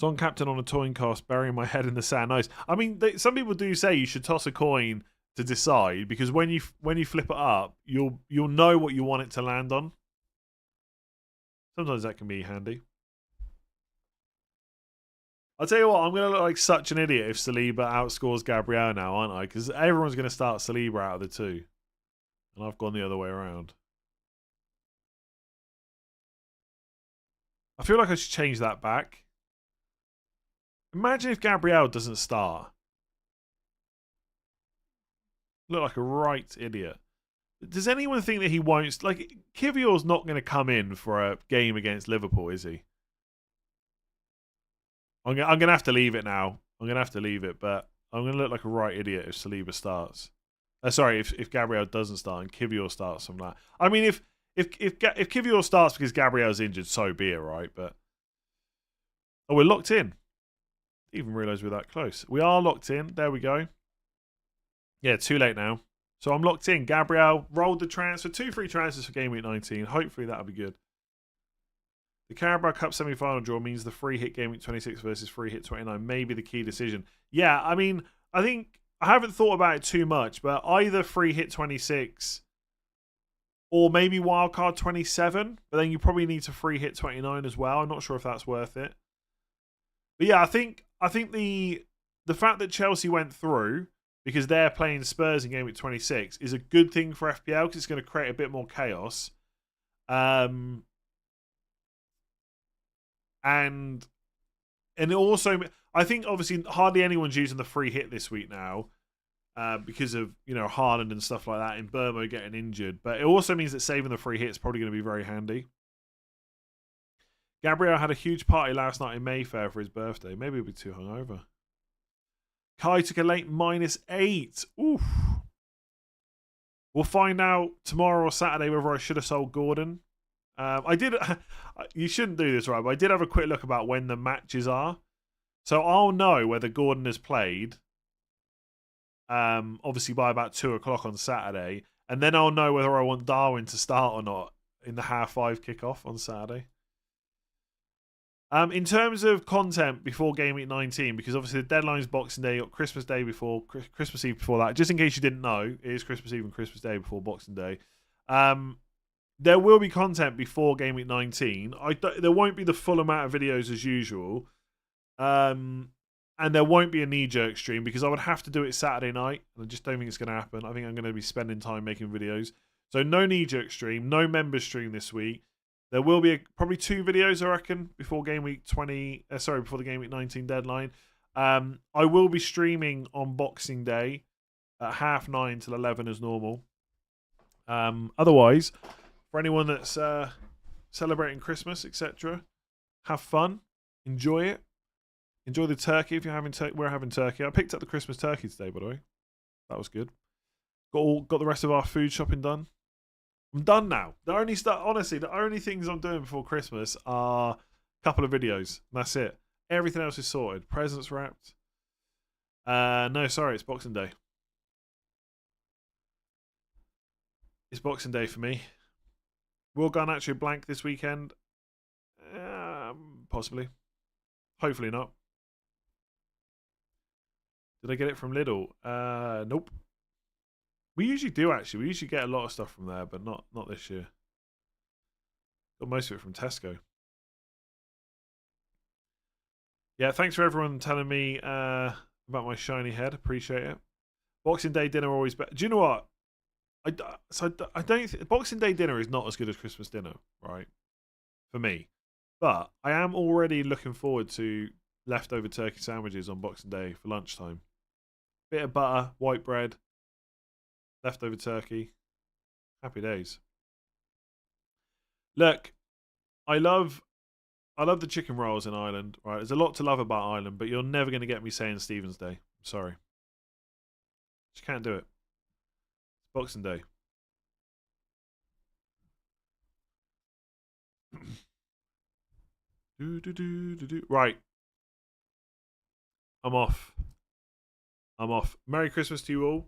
Son captain on a coin cost, burying my head in the sand. Nice. I mean, some people do say you should toss a coin to decide, because when you flip it up, you'll know what you want it to land on. Sometimes that can be handy. I'll tell you what, I'm going to look like such an idiot if Saliba outscores Gabriel now, aren't I? Because everyone's going to start Saliba out of the two. And I've gone the other way around. I feel like I should change that back. Imagine if Gabriel doesn't start. Look like a right idiot. Does anyone think that he won't... Like, Kivior's not going to come in for a game against Liverpool, is he? I'm going to have to leave it now. I'm going to have to leave it, but I'm going to look like a right idiot if Saliba starts. Sorry, if Gabriel doesn't start and Kivior starts from that. I mean, if Kivior starts because Gabriel's injured, so be it, right? But we're locked in. Didn't even realise we're that close. We are locked in. There we go. Yeah, too late now. So I'm locked in. Gabriel rolled the transfer. 2 free transfers for Game Week 19. Hopefully that'll be good. The Carabao Cup semi-final draw means the free hit Game Week 26 versus free hit 29 may be the key decision. Yeah, I mean, I think I haven't thought about it too much, but either free hit 26 or maybe wildcard 27, but then you probably need to free hit 29 as well. I'm not sure if that's worth it. But yeah, I think the fact that Chelsea went through because they're playing Spurs in Game Week 26 is a good thing for FPL because it's going to create a bit more chaos. And also, I think obviously hardly anyone's using the free hit this week now because of, Haaland and stuff like that, and Burmo getting injured. But it also means that saving the free hit is probably going to be very handy. Gabriel had a huge party last night in Mayfair for his birthday. Maybe he'll be too hungover. Kai took a late -8. Oof. We'll find out tomorrow or Saturday whether I should have sold Gordon. I did. You shouldn't do this, right? But I did have a quick look about when the matches are, so I'll know whether Gordon has played. Obviously by about 2:00 on Saturday, and then I'll know whether I want Darwin to start or not in the 5:30 kickoff on Saturday. In terms of content before Game Week 19, because obviously the deadline's Boxing Day, got Christmas Day before, Christmas Eve before that. Just in case you didn't know, it is Christmas Eve and Christmas Day before Boxing Day. There will be content before Game Week 19. There won't be the full amount of videos as usual. And there won't be a knee-jerk stream because I would have to do it Saturday night. And I just don't think it's going to happen. I think I'm going to be spending time making videos. So no knee-jerk stream, no members stream this week. There will be probably 2 videos, I reckon, before Game Week 20. Before the Game Week 19 deadline. I will be streaming on Boxing Day at 9:30 till 11 as normal. Otherwise, for anyone that's celebrating Christmas, etc., have fun, enjoy it, enjoy the turkey if you're having. We're having turkey. I picked up the Christmas turkey today, by the way. That was good. Got the rest of our food shopping done. I'm done now. The only things I'm doing before Christmas are a couple of videos. And that's it. Everything else is sorted. Presents wrapped. No, sorry, it's Boxing Day. It's Boxing Day for me. Will Garnacho blank this weekend? Possibly. Hopefully not. Did I get it from Lidl? Nope. We usually do, actually. We usually get a lot of stuff from there, but not this year. Got most of it from Tesco. Yeah, thanks for everyone telling me about my shiny head. Appreciate it. Boxing Day dinner always better. Do you know what? I don't think Boxing Day dinner is not as good as Christmas dinner, right? For me. But I am already looking forward to leftover turkey sandwiches on Boxing Day for lunchtime. Bit of butter, white bread, leftover turkey. Happy days. Look, I love the chicken rolls in Ireland, right? There's a lot to love about Ireland, but you're never going to get me saying Stephen's Day. I'm sorry. Just can't do it. It's Boxing Day. Right. I'm off. Merry Christmas to you all.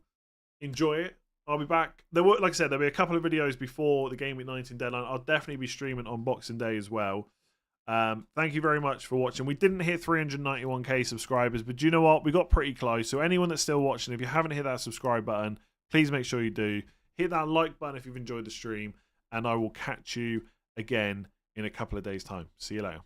Enjoy it. I'll be back. Like I said, there'll be a couple of videos before the Game Week 19 deadline. I'll definitely be streaming on Boxing Day as well. Thank you very much for watching. We didn't hit 391k subscribers, but do you know what? We got pretty close. So anyone that's still watching, if you haven't hit that subscribe button, please make sure you do. Hit that like button if you've enjoyed the stream, and I will catch you again in a couple of days' time. See you later.